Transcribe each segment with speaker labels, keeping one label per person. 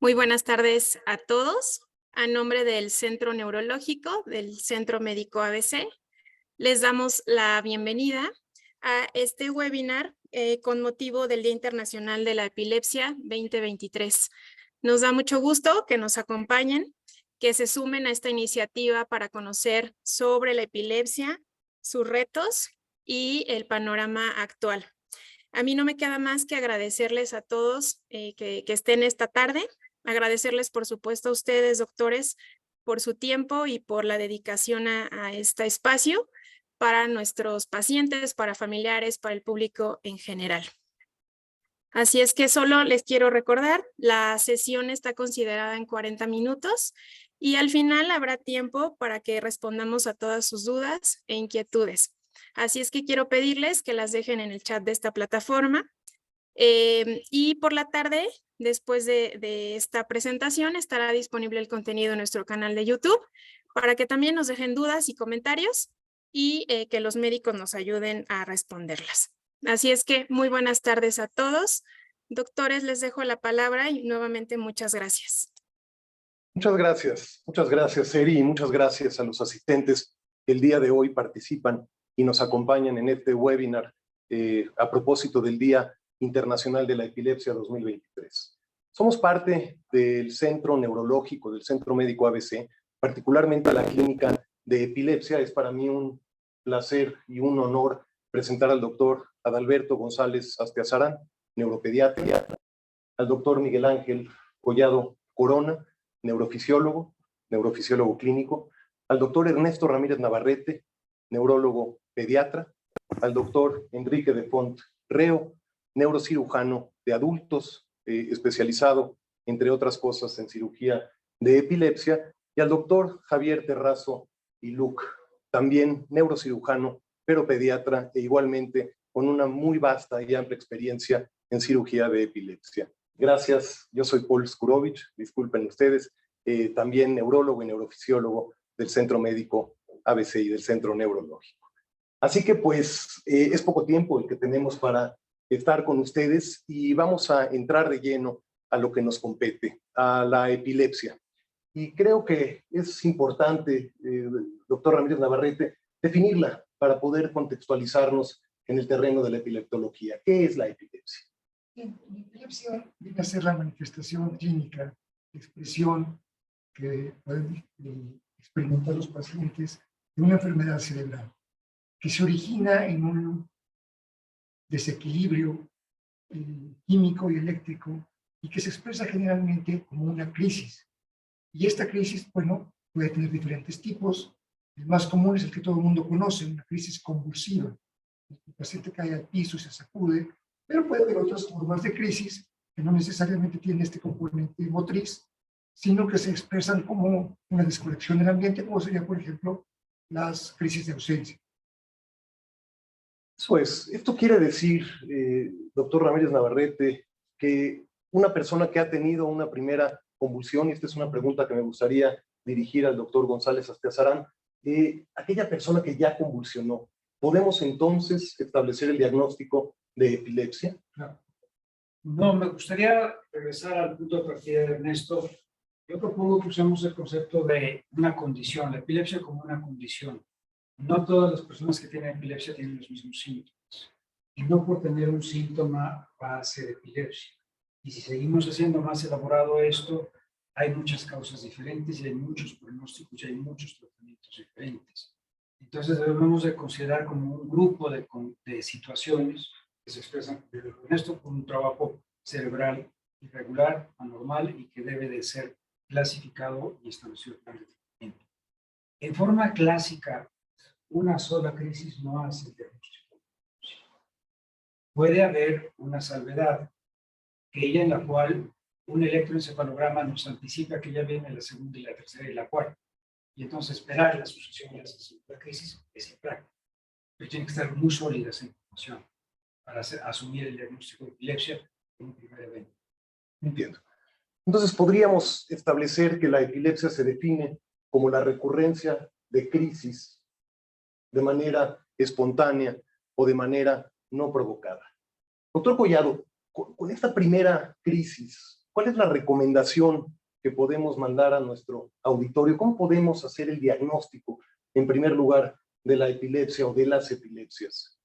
Speaker 1: Muy buenas tardes a todos. A nombre del Centro Neurológico del Centro Médico ABC, les damos la bienvenida a este webinar con motivo del Día Internacional de la Epilepsia 2023. Nos da mucho gusto que nos acompañen, que se sumen a esta iniciativa para conocer sobre la epilepsia, sus retos y el panorama actual. A mí no me queda más que agradecerles a todos que estén esta tarde. Agradecerles, por supuesto, a ustedes, doctores, por su tiempo y por la dedicación a este espacio para nuestros pacientes, para familiares, para el público en general. Así es que solo les quiero recordar, la sesión está considerada en 40 minutos y al final habrá tiempo para que respondamos a todas sus dudas e inquietudes. Así es que quiero pedirles que las dejen en el chat de esta plataforma. Y por la tarde, después de esta presentación, estará disponible el contenido en nuestro canal de YouTube para que también nos dejen dudas y comentarios y que los médicos nos ayuden a responderlas. Así es que muy buenas tardes a todos. Doctores, les dejo la palabra y nuevamente muchas gracias.
Speaker 2: Muchas gracias, Eri, y muchas gracias a los asistentes que el día de hoy participan y nos acompañan en este webinar a propósito del Día Internacional de la Epilepsia 2023. Somos parte del Centro Neurológico, del Centro Médico ABC, particularmente la Clínica de Epilepsia. Es para mí un placer y un honor presentar al doctor Adalberto González Astiazarán, neuropediatra, al doctor Miguel Ángel Collado Corona, neurofisiólogo clínico, al doctor Ernesto Ramírez Navarrete, neurólogo pediatra, al doctor Enrique de Font Reo, neurocirujano de adultos, especializado, entre otras cosas, en cirugía de epilepsia, y al doctor Javier Terrazo y Luc, también neurocirujano, pero pediatra, e igualmente con una muy vasta y amplia experiencia en cirugía de epilepsia. Gracias, yo soy Paul Skurovich, disculpen ustedes, también neurólogo y neurofisiólogo del Centro Médico ABC y del Centro Neurológico. Así que pues es poco tiempo el que tenemos para estar con ustedes y vamos a entrar de lleno a lo que nos compete, a la epilepsia. Y creo que es importante, doctor Ramírez Navarrete, definirla para poder contextualizarnos en el terreno de la epileptología. ¿Qué es la epilepsia?
Speaker 3: La epilepsia viene a ser la manifestación clínica, expresión que pueden experimentar los pacientes de una enfermedad cerebral que se origina en un desequilibrio químico y eléctrico y que se expresa generalmente como una crisis. Y esta crisis, bueno, puede tener diferentes tipos. El más común es el que todo el mundo conoce, una crisis convulsiva. El paciente cae al piso y se sacude, pero puede haber otras formas de crisis que no necesariamente tienen este componente motriz, sino que se expresan como una desconexión del ambiente, como sería, por ejemplo, las crisis de ausencia.
Speaker 2: Eso es. Esto quiere decir, doctor Ramírez Navarrete, que una persona que ha tenido una primera convulsión, y esta es una pregunta que me gustaría dirigir al doctor González Astiazarán, aquella persona que ya convulsionó, ¿podemos entonces establecer el diagnóstico de epilepsia?
Speaker 4: No, me gustaría regresar al punto de partida de Ernesto. Yo propongo que usemos el concepto de una condición, la epilepsia como una condición. No todas las personas que tienen epilepsia tienen los mismos síntomas. Y no por tener un síntoma va a ser epilepsia. Y si seguimos haciendo más elaborado esto, hay muchas causas diferentes y hay muchos pronósticos y hay muchos tratamientos diferentes. Entonces debemos de considerar como un grupo de situaciones que se expresan con esto por un trabajo cerebral irregular, anormal y que debe de ser clasificado y establecido plan de tratamiento. En forma clásica, una sola crisis no hace el diagnóstico. Puede haber una salvedad, aquella en la cual un electroencefalograma nos anticipa que ya viene la segunda y la tercera y la cuarta. Y entonces esperar la sucesión de la segunda crisis es impráctico. Pero tiene que estar muy sólida esa información para asumir el diagnóstico de epilepsia en un primer evento.
Speaker 2: Entiendo. Entonces podríamos establecer que la epilepsia se define como la recurrencia de crisis de manera espontánea o de manera no provocada. Doctor Collado, con esta primera crisis, ¿cuál es la recomendación que podemos mandar a nuestro auditorio? ¿Cómo podemos hacer el diagnóstico, en primer lugar, de la epilepsia o de las epilepsias?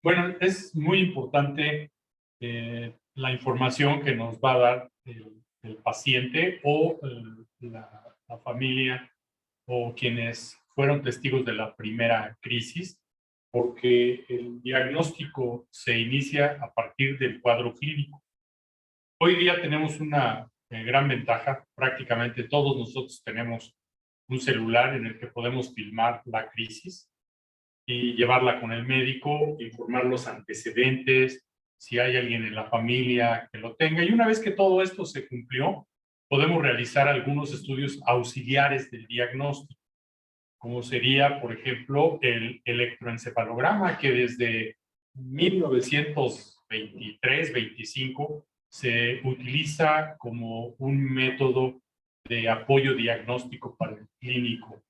Speaker 5: Bueno, es muy importante la información que nos va a dar el paciente o la familia o quienes fueron testigos de la primera crisis, porque el diagnóstico se inicia a partir del cuadro clínico. Hoy día tenemos una gran ventaja, prácticamente todos nosotros tenemos un celular en el que podemos filmar la crisis y llevarla con el médico, informar los antecedentes, si hay alguien en la familia que lo tenga. Y una vez que todo esto se cumplió, podemos realizar algunos estudios auxiliares del diagnóstico, como sería, por ejemplo, el electroencefalograma, que desde 1923-25 se utiliza como un método de apoyo diagnóstico para el clínico.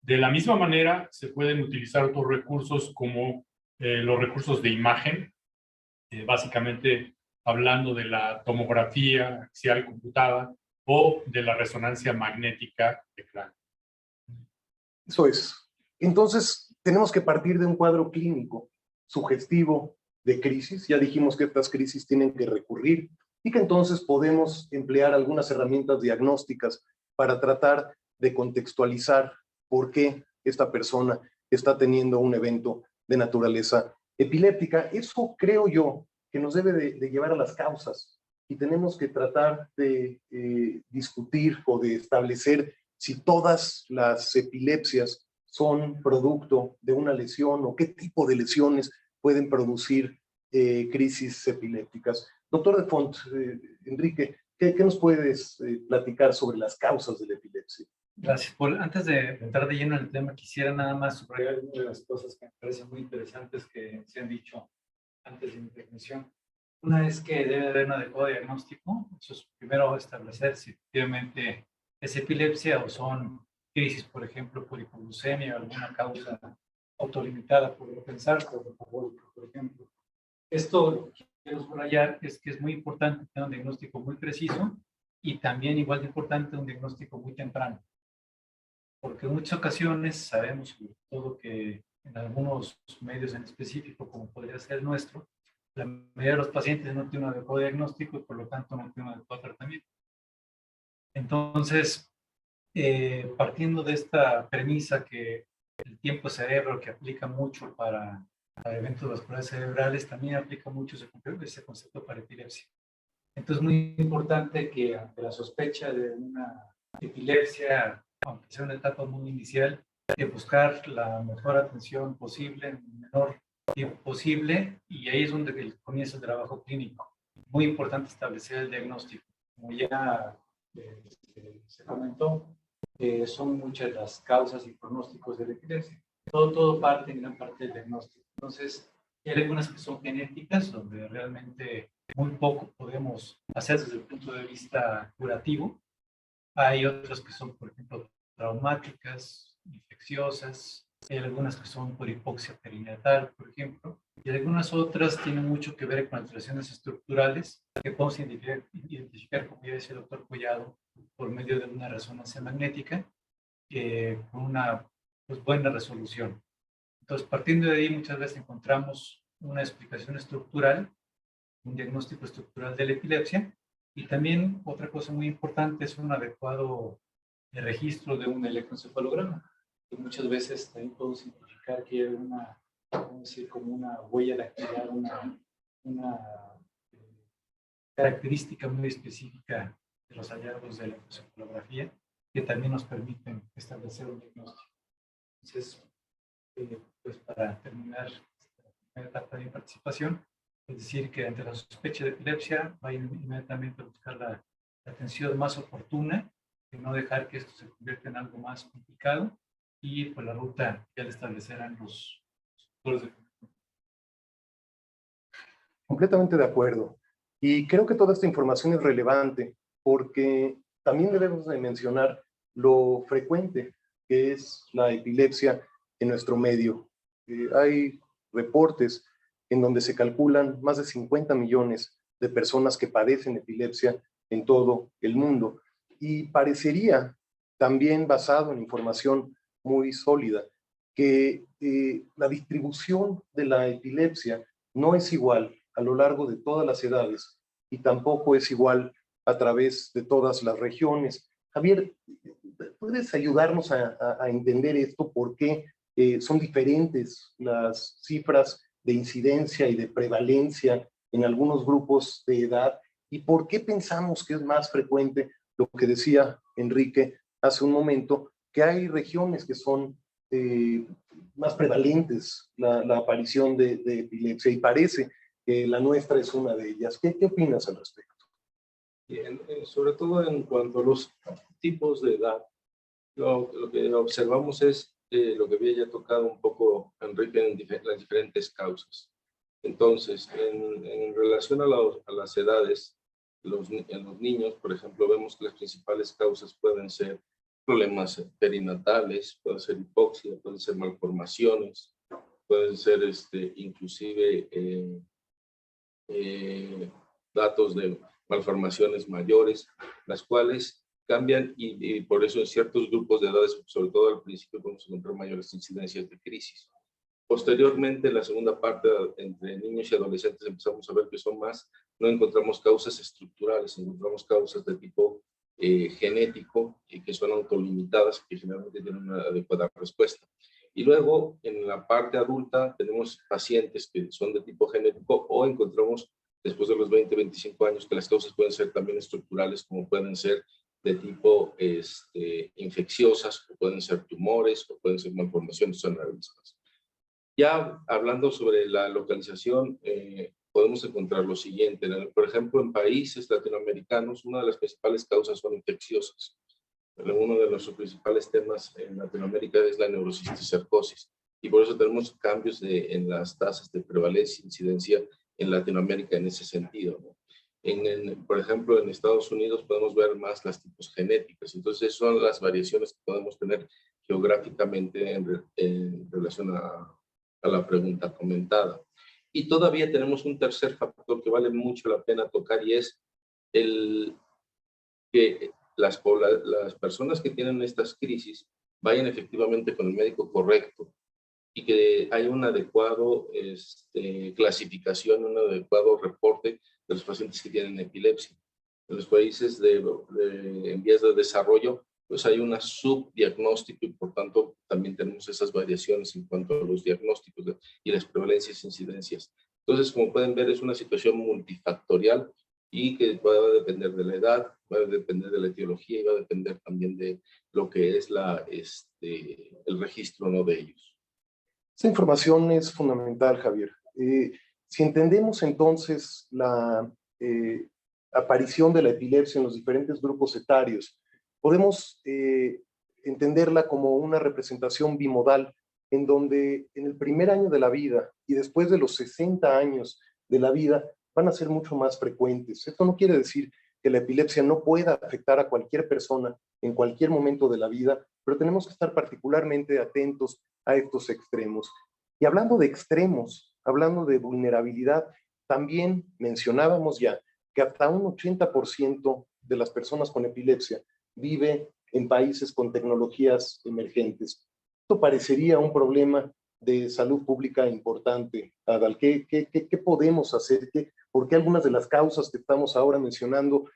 Speaker 5: De la misma manera, se pueden utilizar otros recursos como los recursos de imagen, básicamente hablando de la tomografía axial computada o de la resonancia magnética de cráneo.
Speaker 2: Eso es. Entonces, tenemos que partir de un cuadro clínico sugestivo de crisis. Ya dijimos que estas crisis tienen que recurrir y que entonces podemos emplear algunas herramientas diagnósticas para tratar de contextualizar por qué esta persona está teniendo un evento de naturaleza epiléptica. Eso creo yo que nos debe de llevar a las causas y tenemos que tratar de discutir o de establecer si todas las epilepsias son producto de una lesión o qué tipo de lesiones pueden producir crisis epilépticas. Doctor de Font, Enrique, ¿qué nos puedes platicar sobre las causas de la epilepsia?
Speaker 4: Gracias, Paul. Antes de entrar de lleno en el tema, quisiera nada más subrayar una de las cosas que me parecen muy interesantes que se han dicho antes de mi intervención. Una es que debe haber un adecuado diagnóstico. Eso es primero establecer si efectivamente es epilepsia o son crisis, por ejemplo, por hipoglucemia o alguna causa autolimitada por pensar, por metabólico, por ejemplo. Esto lo que quiero subrayar es que es muy importante tener un diagnóstico muy preciso y también igual de importante un diagnóstico muy temprano. Porque en muchas ocasiones sabemos, sobre todo, que en algunos medios en específico, como podría ser el nuestro, la mayoría de los pacientes no tienen un adecuado diagnóstico y por lo tanto no tienen un adecuado tratamiento. Entonces, partiendo de esta premisa que el tiempo cerebro, que aplica mucho para eventos vasculares cerebrales, también aplica mucho ese concepto para epilepsia. Entonces, es muy importante que ante la sospecha de una epilepsia, aunque sea una etapa muy inicial, de buscar la mejor atención posible en el menor tiempo posible, y ahí es donde comienza el trabajo clínico. Muy importante establecer el diagnóstico. Como ya se comentó, son muchas las causas y pronósticos de la epilepsia. Todo parte en gran parte del diagnóstico. Entonces, hay algunas que son genéticas, donde realmente muy poco podemos hacer desde el punto de vista curativo. Hay otras que son, por ejemplo, traumáticas, infecciosas. Hay algunas que son por hipoxia perinatal, por ejemplo. Y algunas otras tienen mucho que ver con alteraciones estructurales que podemos identificar, como ya decía el doctor Collado, por medio de una resonancia magnética con una buena resolución. Entonces, partiendo de ahí, muchas veces encontramos una explicación estructural, un diagnóstico estructural de la epilepsia, y también otra cosa muy importante es un adecuado registro de un electroencefalograma, que muchas veces también podemos identificar que hay una, vamos a decir, como una huella dactilar, una característica muy específica de los hallazgos de la electroencefalografía, que también nos permiten establecer un diagnóstico. Entonces, pues para terminar esta primera etapa de mi participación, es decir, que ante la sospecha de epilepsia, vayan inmediatamente a buscar la atención más oportuna y no dejar que esto se convierta en algo más complicado, y pues la ruta ya la establecerán los doctores de...
Speaker 2: Completamente de acuerdo. Y creo que toda esta información es relevante porque también debemos de mencionar lo frecuente que es la epilepsia en nuestro medio. Hay reportes en donde se calculan más de 50 millones de personas que padecen epilepsia en todo el mundo. Y parecería, también basado en información muy sólida, que la distribución de la epilepsia no es igual a lo largo de todas las edades y tampoco es igual a través de todas las regiones. Javier, ¿puedes ayudarnos a entender esto? ¿Por qué son diferentes las cifras de incidencia y de prevalencia en algunos grupos de edad? ¿Y por qué pensamos que es más frecuente lo que decía Enrique hace un momento, que hay regiones que son más prevalentes la aparición de epilepsia, y parece que la nuestra es una de ellas? ¿Qué opinas al respecto?
Speaker 6: Bien, sobre todo en cuanto a los tipos de edad, lo que observamos es lo que había ya tocado un poco Enrique en las diferentes causas. Entonces, en relación a las edades, en los niños, por ejemplo, vemos que las principales causas pueden ser problemas perinatales, pueden ser hipoxia, pueden ser malformaciones, pueden ser inclusive datos de malformaciones mayores, las cuales cambian y por eso en ciertos grupos de edades, sobre todo al principio, podemos encontrar mayores incidencias de crisis. Posteriormente, en la segunda parte, entre niños y adolescentes, empezamos a ver que son más, no encontramos causas estructurales, encontramos causas de tipo genético y que son autolimitadas, que generalmente tienen una adecuada respuesta. Y luego, en la parte adulta, tenemos pacientes que son de tipo genético o encontramos después de los 20, 25 años que las causas pueden ser también estructurales, como pueden ser de tipo infecciosas, o pueden ser tumores, o pueden ser malformaciones, son las mismas. Ya hablando sobre la localización, podemos encontrar lo siguiente. Por ejemplo, en países latinoamericanos, una de las principales causas son infecciosas. Uno de nuestros principales temas en Latinoamérica es la neurocisticercosis. Y por eso tenemos cambios en las tasas de prevalencia e incidencia en Latinoamérica en ese sentido, ¿no? Por ejemplo, en Estados Unidos podemos ver más las tipos genéticas. Entonces, son las variaciones que podemos tener geográficamente en relación a la pregunta comentada. Y todavía tenemos un tercer factor que vale mucho la pena tocar, y es el que las personas que tienen estas crisis vayan efectivamente con el médico correcto y que haya un adecuado clasificación, un adecuado reporte de los pacientes que tienen epilepsia. En los países en vías de desarrollo, pues hay un subdiagnóstico y por tanto también tenemos esas variaciones en cuanto a los diagnósticos y las prevalencias e incidencias. Entonces, como pueden ver, es una situación multifactorial y que va a depender de la edad, va a depender de la etiología y va a depender también de lo que es el registro, ¿no?, de ellos.
Speaker 2: Esta información es fundamental, Javier. Si entendemos entonces la aparición de la epilepsia en los diferentes grupos etarios, podemos entenderla como una representación bimodal, en donde en el primer año de la vida y después de los 60 años de la vida van a ser mucho más frecuentes. Esto no quiere decir que la epilepsia no pueda afectar a cualquier persona en cualquier momento de la vida, pero tenemos que estar particularmente atentos a estos extremos. Y hablando de extremos, hablando de vulnerabilidad, también mencionábamos ya que hasta un 80% de las personas con epilepsia vive en países con tecnologías emergentes. Esto parecería un problema de salud pública importante. Adal, ¿qué podemos hacer? ¿Por qué algunas de las causas que estamos ahora mencionando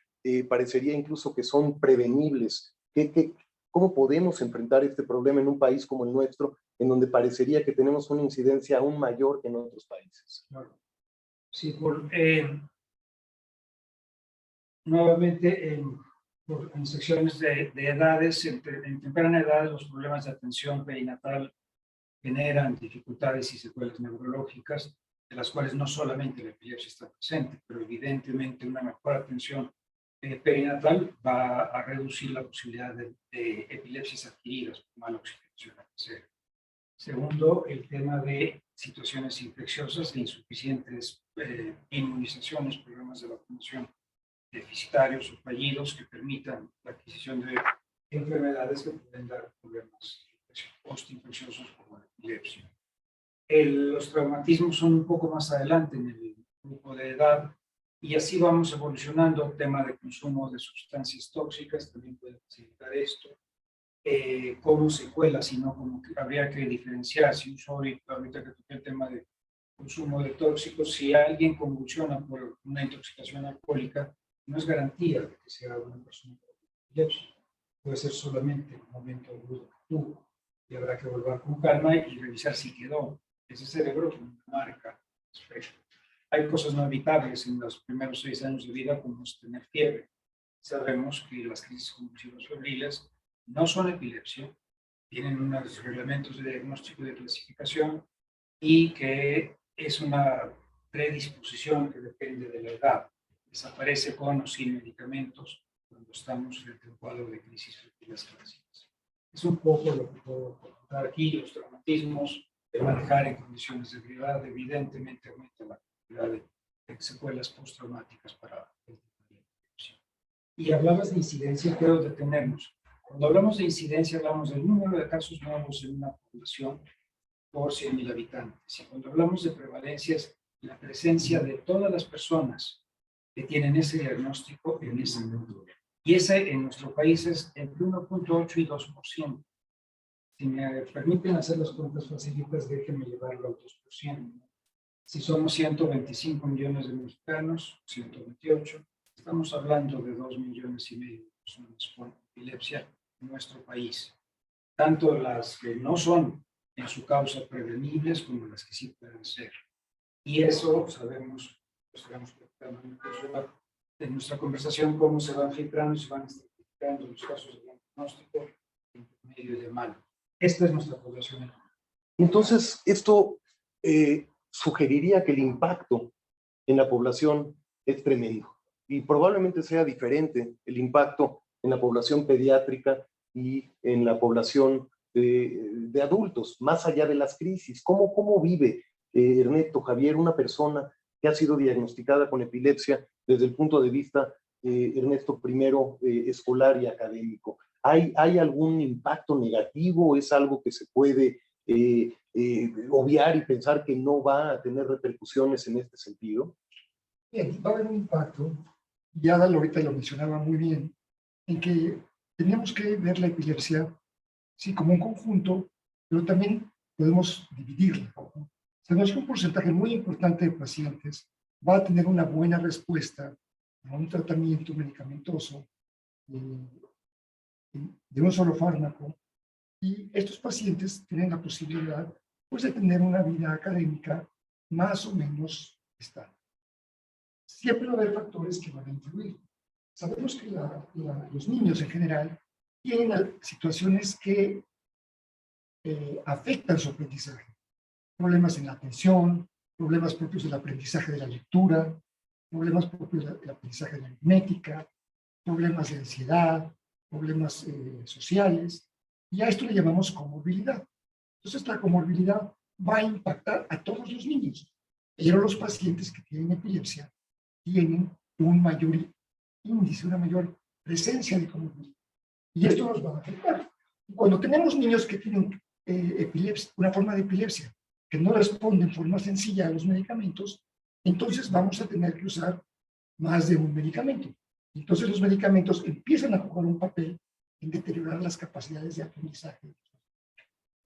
Speaker 2: parecería incluso que son prevenibles? ¿Cómo podemos enfrentar este problema en un país como el nuestro, en donde parecería que tenemos una incidencia aún mayor que en otros países?
Speaker 4: Claro. Sí, nuevamente en secciones de edades, en temprana edad, los problemas de atención perinatal generan dificultades y secuelas neurológicas, de las cuales no solamente la epilepsia está presente, pero evidentemente una mejor atención perinatal va a reducir la posibilidad de epilepsias adquiridas por mala oxigenación arterial. Segundo, el tema de situaciones infecciosas e insuficientes inmunizaciones, programas de vacunación deficitarios o fallidos que permitan la adquisición de enfermedades que pueden dar problemas postinfecciosos como la epilepsia. Los traumatismos son un poco más adelante en el grupo de edad, Y así vamos evolucionando. El tema de consumo de sustancias tóxicas también puede facilitar esto. Como secuelas, sino como que habría que diferenciar. Si uso ahorita que toqué el tema de consumo de tóxicos, si alguien convulsiona por una intoxicación alcohólica, no es garantía de que sea una persona con epilepsia. Puede ser solamente un momento agudo que tuvo y habrá que volver con calma y revisar si quedó ese cerebro con una marca. Hay cosas no evitables en los primeros 6 años de vida, como es tener fiebre. Sabemos que las crisis convulsivas febriles no son epilepsia, tienen unos reglamentos de diagnóstico y de clasificación y que es una predisposición que depende de la edad. Desaparece con o sin medicamentos cuando estamos frente a un cuadro de crisis febriles clásicas. Es un poco lo que puedo contar aquí. Los traumatismos de manejar en condiciones de ebriedad evidentemente aumentan la cantidad de secuelas postraumáticas para el tipo de epilepsia. Y hablabas de incidencia, quiero detenernos. Cuando hablamos de incidencia, hablamos del número de casos nuevos en una población por 100.000 habitantes. Y cuando hablamos de prevalencias, la presencia de todas las personas que tienen ese diagnóstico en ese mundo. Y ese en nuestro país es entre 1.8 y 2%. Si me permiten hacer las cuentas facilitas, déjenme llevarlo al 2%. Si somos 125 millones de mexicanos, 128, estamos hablando de 2,5 millones de personas con epilepsia en nuestro país. Tanto las que no son en su causa prevenibles como las que sí pueden ser. Y eso sabemos, lo estaremos platicando en nuestra conversación, cómo se van filtrando y se van estratificando los casos de diagnóstico en medio y de malo. Esta es nuestra población.
Speaker 2: Entonces, esto sugeriría que el impacto en la población es tremendo y probablemente sea diferente el impacto en la población pediátrica y en la población de adultos, más allá de las crisis. ¿Cómo vive Ernesto, Javier, una persona que ha sido diagnosticada con epilepsia desde el punto de vista, Ernesto, primero escolar y académico? ¿Hay algún impacto negativo? ¿Es algo que se puede obviar y pensar que no va a tener repercusiones en este sentido?
Speaker 3: Bien, va a haber un impacto, ya ahorita lo mencionaba muy bien, en que tenemos que ver la epilepsia sí, como un conjunto, pero también podemos dividirla. Sabemos que un porcentaje muy importante de pacientes va a tener una buena respuesta a un tratamiento medicamentoso de un solo fármaco, y estos pacientes tienen la posibilidad pues, de tener una vida académica más o menos estable. Siempre va a haber factores que van a influir. Sabemos que los niños en general tienen situaciones que afectan su aprendizaje. Problemas en la atención, problemas propios del aprendizaje de la lectura, problemas propios del aprendizaje de la aritmética, problemas de ansiedad, problemas sociales, y a esto le llamamos comorbilidad. Entonces, la comorbilidad va a impactar a todos los niños, pero los pacientes que tienen epilepsia tienen un mayor índice, una mayor presencia de comorbilidad, y esto nos va a afectar. Cuando tenemos niños que tienen epilepsia, una forma de epilepsia que no responde en forma sencilla a los medicamentos, entonces vamos a tener que usar más de un medicamento. Entonces los medicamentos empiezan a jugar un papel en deteriorar las capacidades de aprendizaje.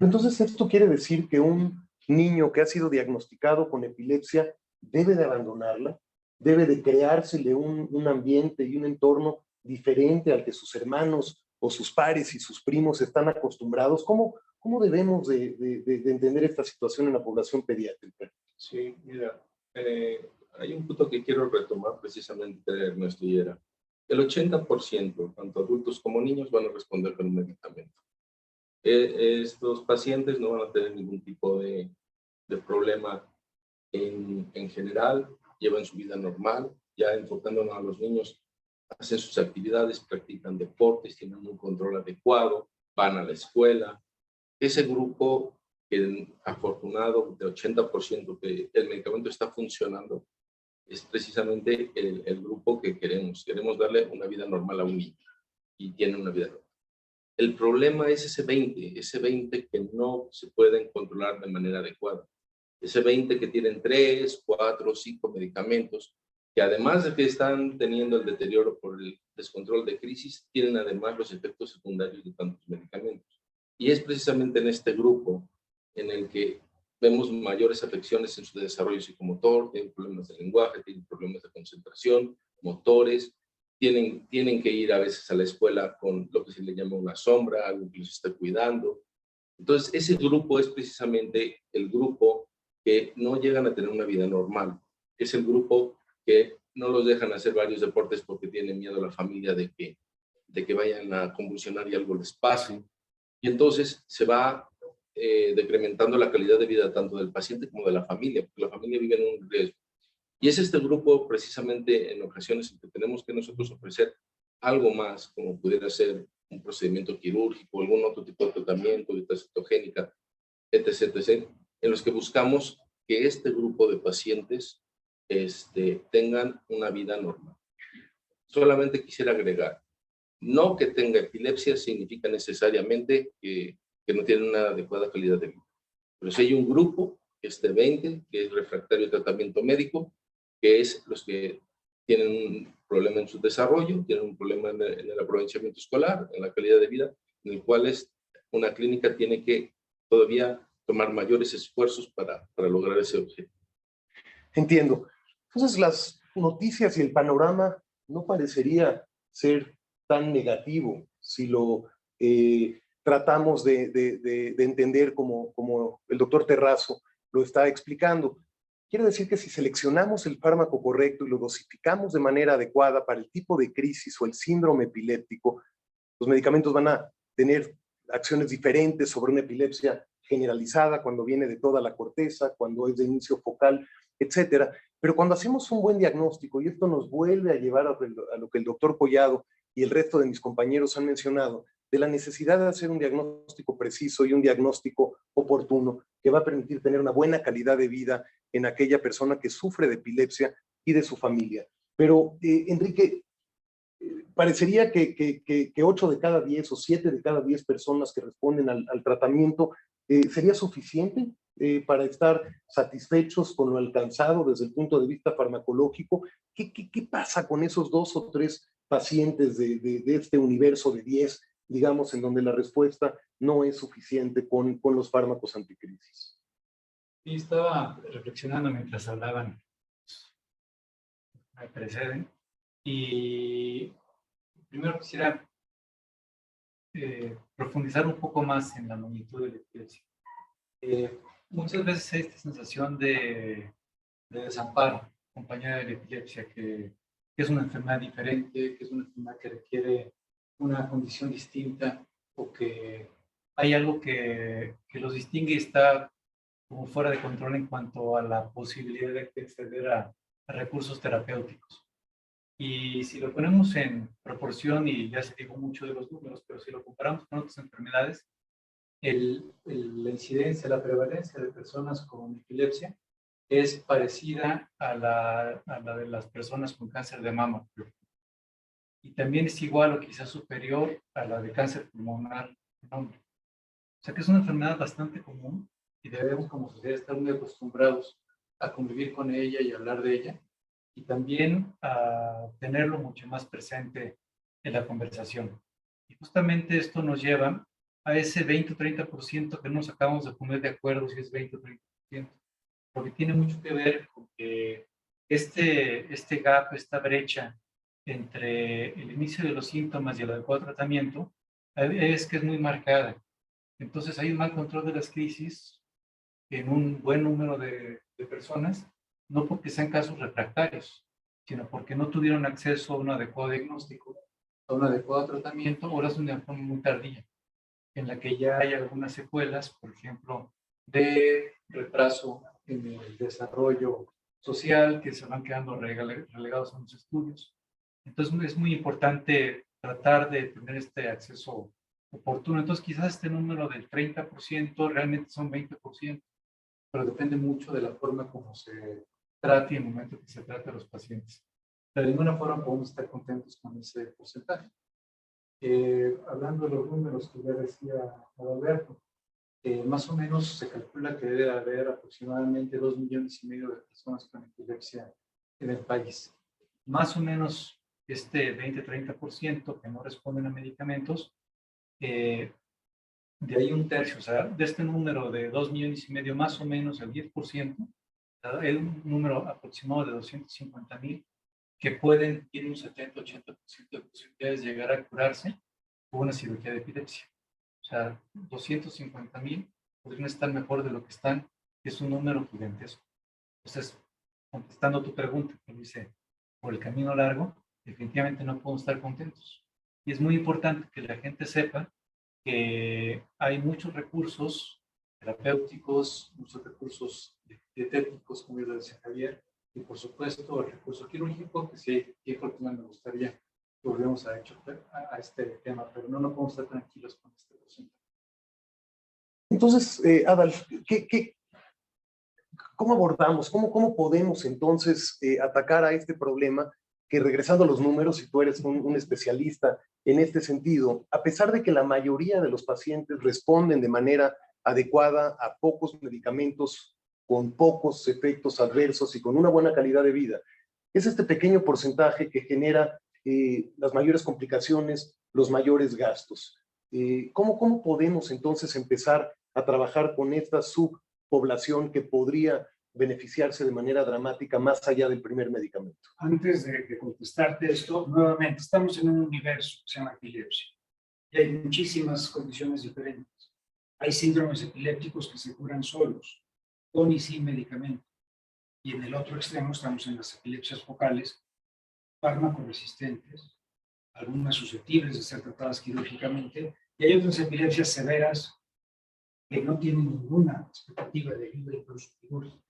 Speaker 2: Entonces, esto quiere decir que un niño que ha sido diagnosticado con epilepsia debe de abandonarla, debe de creársele un ambiente y un entorno diferente al que sus hermanos o sus pares y sus primos están acostumbrados. ¿Cómo debemos de entender esta situación en la población pediátrica?
Speaker 6: Sí, mira, hay un punto que quiero retomar precisamente de Ernesto y era, el 80%, tanto adultos como niños, van a responder con un medicamento. Estos pacientes no van a tener ningún tipo de problema en general, llevan su vida normal, ya enfocándonos a los niños, hacen sus actividades, practican deportes, tienen un control adecuado, van a la escuela. Ese grupo, el afortunado de 80% que el medicamento está funcionando, es precisamente el grupo que queremos. Queremos darle una vida normal a un niño y tiene una vida normal. El problema es ese 20 que no se pueden controlar de manera adecuada. Ese 20 que tienen 3, 4, 5 medicamentos que además de que están teniendo el deterioro por el descontrol de crisis, tienen además los efectos secundarios de tantos medicamentos. Y es precisamente en este grupo en el que vemos mayores afecciones en su desarrollo psicomotor, tienen problemas de lenguaje, tienen problemas de concentración, motores, tienen que ir a veces a la escuela con lo que se le llama una sombra, algo que los está cuidando. Entonces, ese grupo es precisamente el grupo que no llegan a tener una vida normal. Es el grupo que no los dejan hacer varios deportes porque tienen miedo a la familia de que vayan a convulsionar y algo les pase. Y entonces se va decrementando la calidad de vida tanto del paciente como de la familia, porque la familia vive en un riesgo. Y es este grupo precisamente en ocasiones en que tenemos que nosotros ofrecer algo más, como pudiera ser un procedimiento quirúrgico, algún otro tipo de tratamiento, dieta cetogénica, etc., etc., en los que buscamos que este grupo de pacientes tengan una vida normal. Solamente quisiera agregar, no que tenga epilepsia significa necesariamente que no tiene una adecuada calidad de vida. Pero si hay un grupo, que es de 20, que es refractario de tratamiento médico, que es los que tienen un problema en su desarrollo, tienen un problema en el aprovechamiento escolar, en la calidad de vida, en el cual una clínica tiene que todavía tomar mayores esfuerzos para lograr ese objetivo.
Speaker 2: Entiendo. Entonces, las noticias y el panorama no parecería ser tan negativo si lo tratamos de entender como el doctor Terrazo lo está explicando. Quiere decir que si seleccionamos el fármaco correcto y lo dosificamos de manera adecuada para el tipo de crisis o el síndrome epiléptico, los medicamentos van a tener acciones diferentes sobre una epilepsia generalizada, cuando viene de toda la corteza, cuando es de inicio focal, etcétera. Pero cuando hacemos un buen diagnóstico, y esto nos vuelve a llevar a lo que el doctor Collado y el resto de mis compañeros han mencionado, de la necesidad de hacer un diagnóstico preciso y un diagnóstico oportuno que va a permitir tener una buena calidad de vida en aquella persona que sufre de epilepsia y de su familia. Pero, Enrique, parecería que 8 de cada 10 o 7 de cada 10 personas que responden al tratamiento sería suficiente para estar satisfechos con lo alcanzado desde el punto de vista farmacológico. ¿Qué pasa con esos 2 o 3 pacientes de este universo de 10, digamos, en donde la respuesta no es suficiente con los fármacos anticrisis?
Speaker 4: Sí, estaba reflexionando mientras hablaban, me preceden, y primero quisiera profundizar un poco más en la magnitud de la epilepsia. Muchas veces hay esta sensación de desamparo acompañada de la epilepsia, que es una enfermedad diferente, que es una enfermedad que requiere una condición distinta, o que hay algo que los distingue y está como fuera de control en cuanto a la posibilidad de acceder a recursos terapéuticos. Y si lo ponemos en proporción, y ya se dijo mucho de los números, pero si lo comparamos con otras enfermedades, la incidencia, la prevalencia de personas con epilepsia es parecida a la de las personas con cáncer de mama. Y también es igual o quizás superior a la de cáncer pulmonar en hombre. O sea que es una enfermedad bastante común y debemos como sociedad estar muy acostumbrados a convivir con ella y hablar de ella, y también a tenerlo mucho más presente en la conversación. Y justamente esto nos lleva a ese 20 o 30% que nos acabamos de poner de acuerdo si es 20 o 30%, porque tiene mucho que ver con que este gap, esta brecha entre el inicio de los síntomas y el adecuado tratamiento, es que es muy marcada. Entonces hay un mal control de las crisis en un buen número de personas, no porque sean casos refractarios, sino porque no tuvieron acceso a un adecuado diagnóstico, a un adecuado tratamiento, o es una forma muy tardía, en la que ya hay algunas secuelas, por ejemplo, de retraso en el desarrollo social, que se van quedando relegados a los estudios. Entonces es muy importante tratar de tener este acceso oportuno. Entonces quizás este número del 30% realmente son 20%, pero depende mucho de la forma como se trate y el momento que se trate a los pacientes. De ninguna forma podemos estar contentos con ese porcentaje. Hablando de los números que ya decía Adalberto, más o menos se calcula que debe haber aproximadamente 2,5 millones de personas con epilepsia en el país. más o menos este 20-30% que no responden a medicamentos, de ahí un tercio, o sea, de este número de 2,5 millones, más o menos el 10%, es un número aproximado de 250,000 que tienen un 70-80% de posibilidades de llegar a curarse con una cirugía de epilepsia. O sea, 250,000 podrían estar mejor de lo que están, que es un número gigantesco. Entonces, contestando tu pregunta, que dice, por el camino largo, definitivamente no podemos estar contentos. Y es muy importante que la gente sepa que hay muchos recursos terapéuticos, muchos recursos dietéticos, como lo decía Javier, y por supuesto el recurso quirúrgico, que sí, que me gustaría que volvemos a este tema, pero no podemos estar tranquilos con este porcentaje.
Speaker 2: Entonces, Adalf, ¿cómo abordamos, cómo podemos entonces atacar a este problema? Que regresando a los números, y tú eres un especialista en este sentido, a pesar de que la mayoría de los pacientes responden de manera adecuada a pocos medicamentos, con pocos efectos adversos y con una buena calidad de vida, es este pequeño porcentaje que genera las mayores complicaciones, los mayores gastos. ¿Cómo podemos entonces empezar a trabajar con esta subpoblación que podría beneficiarse de manera dramática más allá del primer medicamento?
Speaker 4: Antes de contestarte esto, nuevamente, estamos en un universo que se llama epilepsia. Y hay muchísimas condiciones diferentes. Hay síndromes epilépticos que se curan solos, con y sin medicamento. Y en el otro extremo estamos en las epilepsias focales, fármacos resistentes, algunas susceptibles de ser tratadas quirúrgicamente, y hay otras epilepsias severas que no tienen ninguna expectativa de ayuda incluso quirúrgica.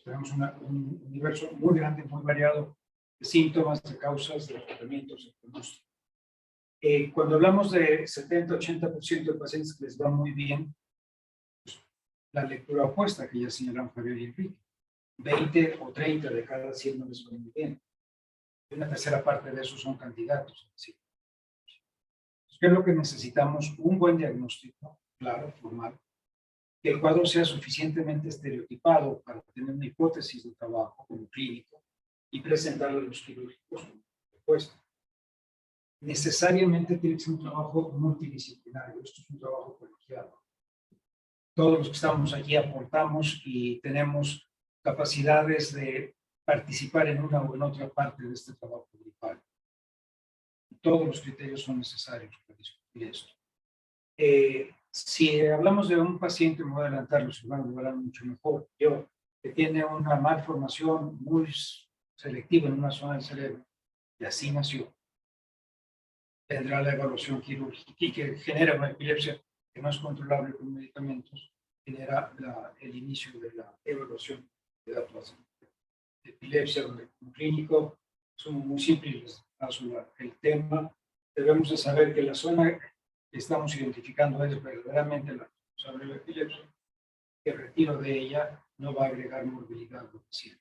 Speaker 4: Tenemos un universo muy grande, muy variado de síntomas, de causas, de tratamientos, de pronóstico. Cuando hablamos de 70-80% de pacientes que les va muy bien, pues, la lectura opuesta que ya señalaron Javier y Enrique, 20 o 30 de cada 100 no les va muy bien. Y una tercera parte de esos son candidatos. ¿Sí? ¿Qué es lo que necesitamos? Un buen diagnóstico, claro, formal, que el cuadro sea suficientemente estereotipado para tener una hipótesis de trabajo como clínico y presentarlo a los quirúrgicos como propuesta. Necesariamente tiene que ser un trabajo multidisciplinario. Esto es un trabajo colegiado. Todos los que estamos aquí aportamos y tenemos capacidades de participar en una o en otra parte de este trabajo grupal. Todos los criterios son necesarios para discutir esto. Si hablamos de un paciente, me voy a adelantar, los van a lograr mucho mejor. Yo, que tiene una malformación muy selectiva en una zona del cerebro, y así nació, tendrá la evaluación quirúrgica y que genera una epilepsia que no es controlable con medicamentos, genera el inicio de la evaluación de datos de epilepsia, donde como clínico son muy simples, el tema. Debemos de saber que la zona que estamos identificando es verdaderamente la responsable de la epilepsia, que el retiro de ella no va a agregar morbilidad al paciente,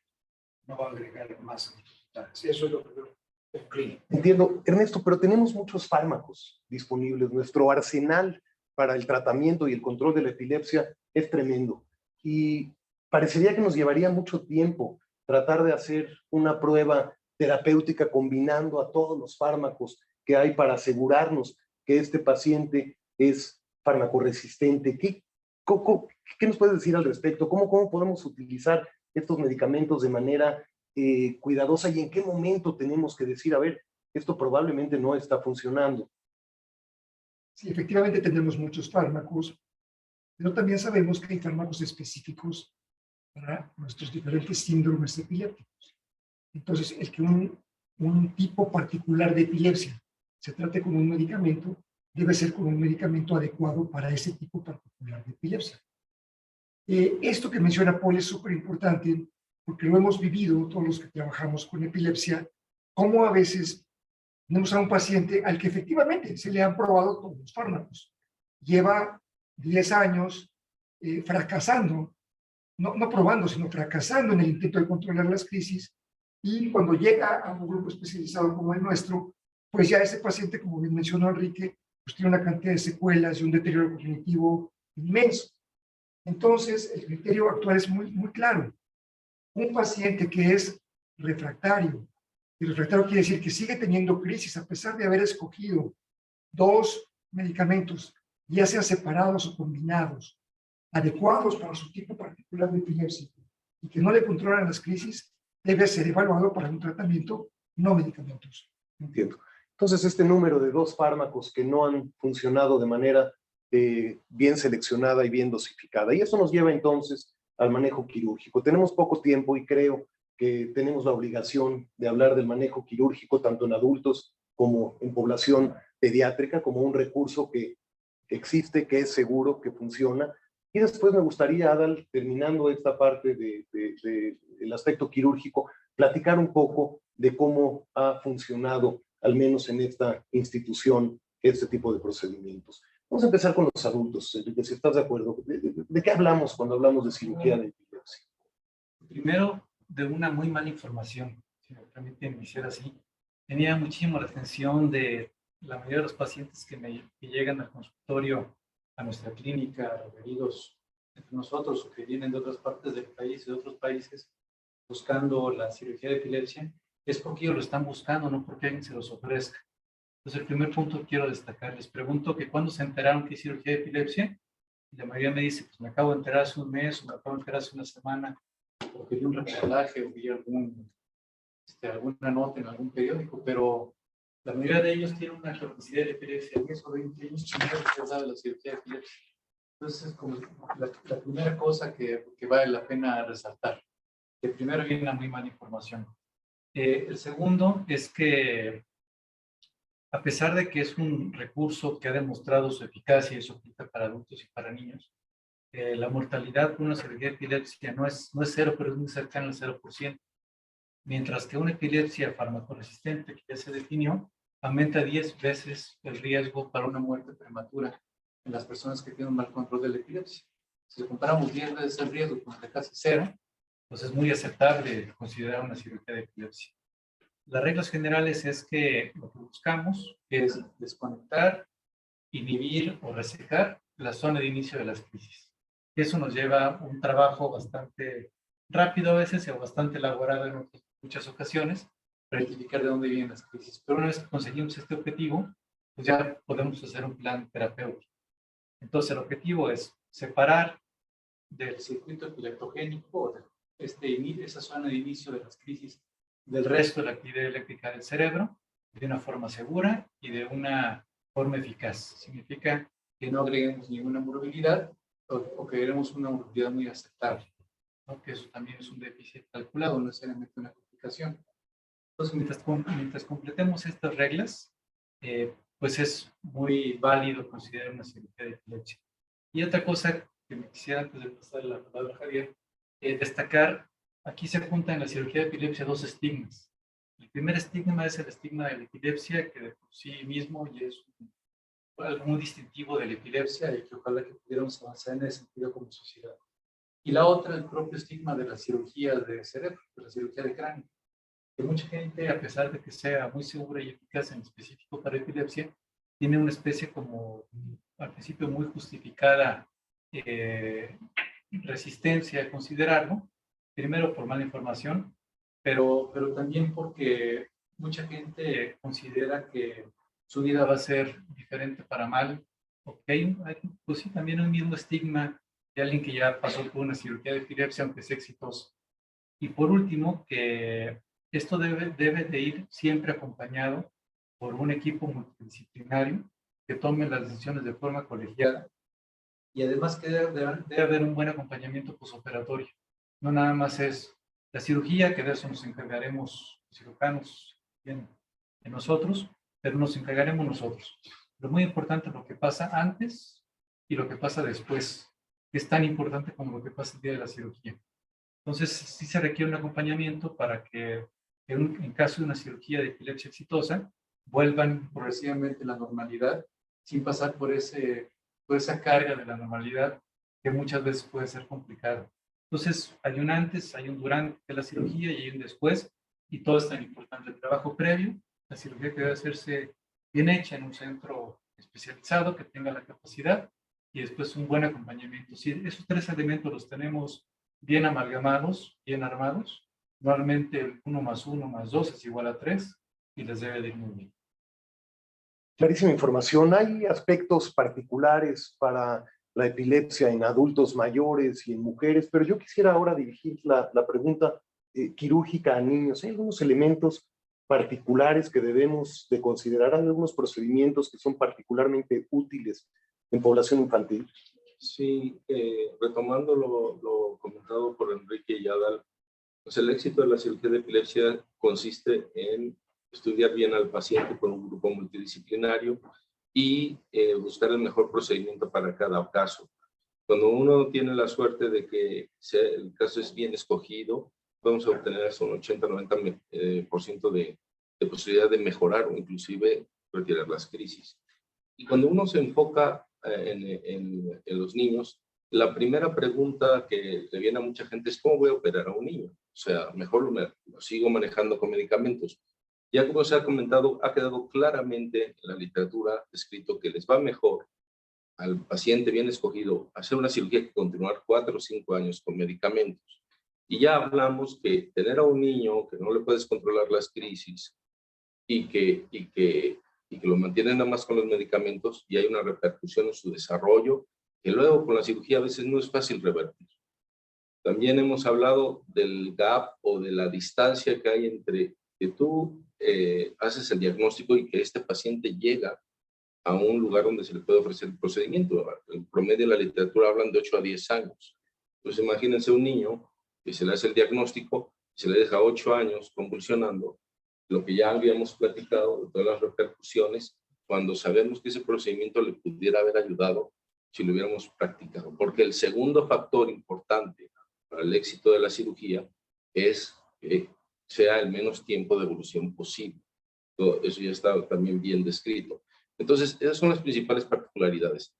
Speaker 4: no va a agregar más dificultades. Eso es lo que veo clínico.
Speaker 2: Entiendo, Ernesto, pero tenemos muchos fármacos disponibles. Nuestro arsenal para el tratamiento y el control de la epilepsia es tremendo. Y parecería que nos llevaría mucho tiempo tratar de hacer una prueba terapéutica combinando a todos los fármacos que hay para asegurarnos que este paciente es farmacoresistente. ¿Qué nos puedes decir al respecto? ¿Cómo podemos utilizar estos medicamentos de manera cuidadosa y en qué momento tenemos que decir, a ver, esto probablemente no está funcionando?
Speaker 3: Sí, efectivamente tenemos muchos fármacos, pero también sabemos que hay fármacos específicos para nuestros diferentes síndromes epilépticos. Entonces, el que un tipo particular de epilepsia se trate con un medicamento, debe ser con un medicamento adecuado para ese tipo particular de epilepsia. Esto que menciona Paul es súper importante porque lo hemos vivido todos los que trabajamos con epilepsia, como a veces tenemos a un paciente al que efectivamente se le han probado todos los fármacos. Lleva 10 años fracasando, no probando, sino fracasando en el intento de controlar las crisis, y cuando llega a un grupo especializado como el nuestro, pues ya ese paciente, como bien mencionó Enrique, pues tiene una cantidad de secuelas y un deterioro cognitivo inmenso. Entonces, el criterio actual es muy claro. Un paciente que es refractario, Y refractario quiere decir que sigue teniendo crisis a pesar de haber escogido 2 medicamentos, ya sean separados o combinados, adecuados para su tipo particular de epilepsia, y que no le controlan las crisis, debe ser evaluado para un tratamiento no medicamentoso.
Speaker 2: Entiendo. Entonces, este número de 2 fármacos que no han funcionado de manera bien seleccionada y bien dosificada. Y eso nos lleva entonces al manejo quirúrgico. Tenemos poco tiempo y creo que tenemos la obligación de hablar del manejo quirúrgico tanto en adultos como en población pediátrica, como un recurso que existe, que es seguro, que funciona. Y después me gustaría, Adal, terminando esta parte del aspecto quirúrgico, platicar un poco de cómo ha funcionado, al menos en esta institución, este tipo de procedimientos. Vamos a empezar con los adultos, Enrique, si estás de acuerdo. ¿De qué hablamos cuando hablamos de cirugía de epilepsia?
Speaker 4: Primero, de una muy mala información, si me permiten iniciar así. Tenía muchísima atención de la mayoría de los pacientes que llegan al consultorio, a nuestra clínica, referidos entre nosotros o que vienen de otras partes del país, de otros países, buscando la cirugía de epilepsia, es porque ellos lo están buscando, no porque alguien se los ofrezca. Entonces, el primer punto que quiero destacar, les pregunto que cuándo se enteraron que hay cirugía de epilepsia, y la mayoría me dice, pues me acabo de enterar hace un mes, o me acabo de enterar hace una semana, o que vi un reportaje, o vi alguna nota en algún periódico, pero la mayoría de ellos tienen una capacidad de epilepsia, 10 o 20 años, primero se habla de la cirugía de epilepsia. Entonces, es como la primera cosa que vale la pena resaltar, que primero viene una muy mala información. El segundo es que, a pesar de que es un recurso que ha demostrado su eficacia y su aplica para adultos y para niños, la mortalidad por una cirugía de epilepsia no es cero, pero es muy cercana al 0%. Mientras que una epilepsia farmacoresistente que ya se definió, aumenta 10 veces el riesgo para una muerte prematura en las personas que tienen un mal control de la epilepsia. Si comparamos 10 veces el riesgo con el de casi 0, pues es muy aceptable considerar una cirugía de epilepsia. Las reglas generales es que lo que buscamos es desconectar, inhibir o resecar la zona de inicio de las crisis. Eso nos lleva a un trabajo bastante rápido a veces o bastante elaborado en muchas ocasiones para identificar de dónde vienen las crisis. Pero una vez que conseguimos este objetivo, pues ya podemos hacer un plan terapéutico. Entonces el objetivo es separar del circuito epileptogénico, esa zona de inicio de las crisis, del resto de la actividad eléctrica del cerebro, de una forma segura y de una forma eficaz. Significa que no agreguemos ninguna morbilidad o que agreguemos una morbilidad muy aceptable, ¿no? Que eso también es un déficit calculado, no necesariamente una complicación. Entonces, mientras completemos estas reglas, pues es muy válido considerar una cirugía de epilepsia. Y otra cosa que me quisiera, antes de pasar la palabra a Javier, destacar, aquí se juntan en la cirugía de epilepsia 2 estigmas. El primer estigma es el estigma de la epilepsia, que de por sí mismo ya es algo muy distintivo de la epilepsia y que ojalá que pudiéramos avanzar en ese sentido como sociedad. Y la otra, el propio estigma de la cirugía de cerebro, de la cirugía de cráneo, que mucha gente, a pesar de que sea muy segura y eficaz en específico para epilepsia, tiene una especie como, al principio, muy justificada resistencia a considerarlo, primero por mala información, pero también porque mucha gente considera que su vida va a ser diferente para mal, porque hay pues sí, también un mismo estigma de alguien que ya pasó por una cirugía de epilepsia, aunque sea exitosa. Y por último, que esto debe de ir siempre acompañado por un equipo multidisciplinario que tome las decisiones de forma colegiada, y además que debe haber un buen acompañamiento posoperatorio. No nada más es la cirugía, que de eso nos encargaremos los cirujanos en nosotros, pero nos encargaremos nosotros. Lo muy importante es lo que pasa antes y lo que pasa después, que es tan importante como lo que pasa el día de la cirugía. Entonces, sí se requiere un acompañamiento para que en caso de una cirugía de epilepsia exitosa, vuelvan progresivamente a la normalidad, sin pasar por esa carga de la normalidad que muchas veces puede ser complicada. Entonces, hay un antes, hay un durante de la cirugía y hay un después, y todo es tan importante. El trabajo previo, la cirugía que debe hacerse bien hecha en un centro especializado que tenga la capacidad, y después un buen acompañamiento. Si esos 3 elementos los tenemos bien amalgamados, bien armados,
Speaker 5: Normalmente 1 más 1 más 2 es igual a 3 y les debe de ir muy bien.
Speaker 2: Clarísima información. ¿Hay aspectos particulares para la epilepsia en adultos mayores y en mujeres? Pero yo quisiera ahora dirigir la pregunta quirúrgica a niños. ¿Hay algunos elementos particulares que debemos de considerar? ¿Hay algunos procedimientos que son particularmente útiles en población infantil?
Speaker 6: Sí, retomando lo comentado por Enrique y Adal, pues el éxito de la cirugía de epilepsia consiste en estudiar bien al paciente con un grupo multidisciplinario y buscar el mejor procedimiento para cada caso. Cuando uno tiene la suerte de que el caso es bien escogido, podemos obtener hasta un 80-90% de posibilidad de mejorar o inclusive retirar las crisis. Y cuando uno se enfoca en los niños, la primera pregunta que le viene a mucha gente es ¿cómo voy a operar a un niño? O sea, mejor lo sigo manejando con medicamentos. Ya como se ha comentado, ha quedado claramente en la literatura escrito que les va mejor al paciente bien escogido hacer una cirugía que continuar 4 o 5 años con medicamentos. Y ya hablamos que tener a un niño que no le puedes controlar las crisis y que lo mantienen nada más con los medicamentos y hay una repercusión en su desarrollo, que luego con la cirugía a veces no es fácil revertir. También hemos hablado del gap o de la distancia que hay entre que tú haces el diagnóstico y que este paciente llega a un lugar donde se le puede ofrecer el procedimiento. En promedio de la literatura hablan de 8 a 10 años. Entonces imagínense un niño que se le hace el diagnóstico, se le deja 8 años convulsionando, lo que ya habíamos platicado de todas las repercusiones, cuando sabemos que ese procedimiento le pudiera haber ayudado si lo hubiéramos practicado. Porque el segundo factor importante para el éxito de la cirugía es que sea el menos tiempo de evolución posible. Todo eso ya está también bien descrito. Entonces, esas son las principales particularidades.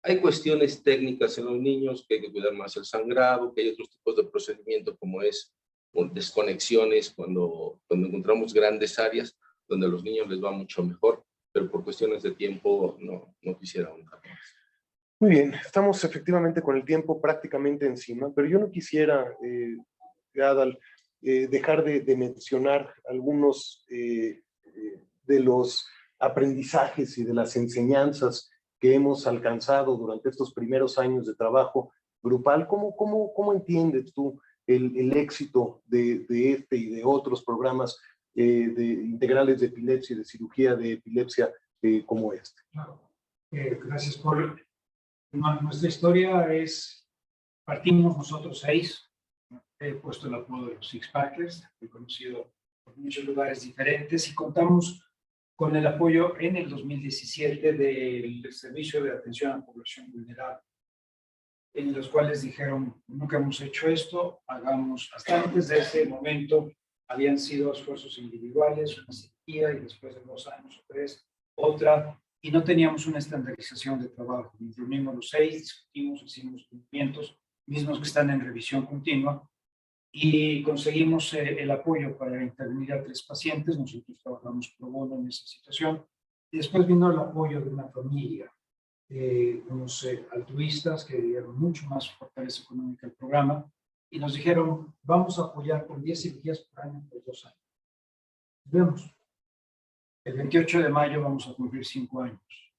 Speaker 6: Hay cuestiones técnicas en los niños, que hay que cuidar más el sangrado, que hay otros tipos de procedimientos como es desconexiones cuando encontramos grandes áreas donde a los niños les va mucho mejor, pero por cuestiones de tiempo no quisiera ahondar más.
Speaker 2: Muy bien, estamos efectivamente con el tiempo prácticamente encima, pero yo no quisiera, Adal, dejar de mencionar algunos de los aprendizajes y de las enseñanzas que hemos alcanzado durante estos primeros años de trabajo grupal. ¿Cómo entiendes tú el éxito de este y de otros programas de integrales de epilepsia y de cirugía de epilepsia como este?
Speaker 4: Claro. Gracias por... Nuestra historia es, partimos nosotros 6, he puesto el apodo de los Six Packers, he conocido por muchos lugares diferentes y contamos con el apoyo en el 2017 del Servicio de Atención a la Población Vulnerable, en los cuales dijeron, nunca hemos hecho esto, hagamos. Hasta antes de ese momento habían sido esfuerzos individuales, una cirugía y después de 2 años o 3, otra, y no teníamos una estandarización de trabajo. Nos reunimos los 6, discutimos, hicimos movimientos mismos que están en revisión continua y conseguimos el apoyo para intervenir a 3 pacientes. Nosotros trabajamos pro bono en esa situación y después vino el apoyo de una familia, unos altruistas que dieron mucho más fortaleza económica al programa y nos dijeron, vamos a apoyar con 10 cirugías por año por 2 años. Vemos. El 28 de mayo vamos a cumplir 5 años.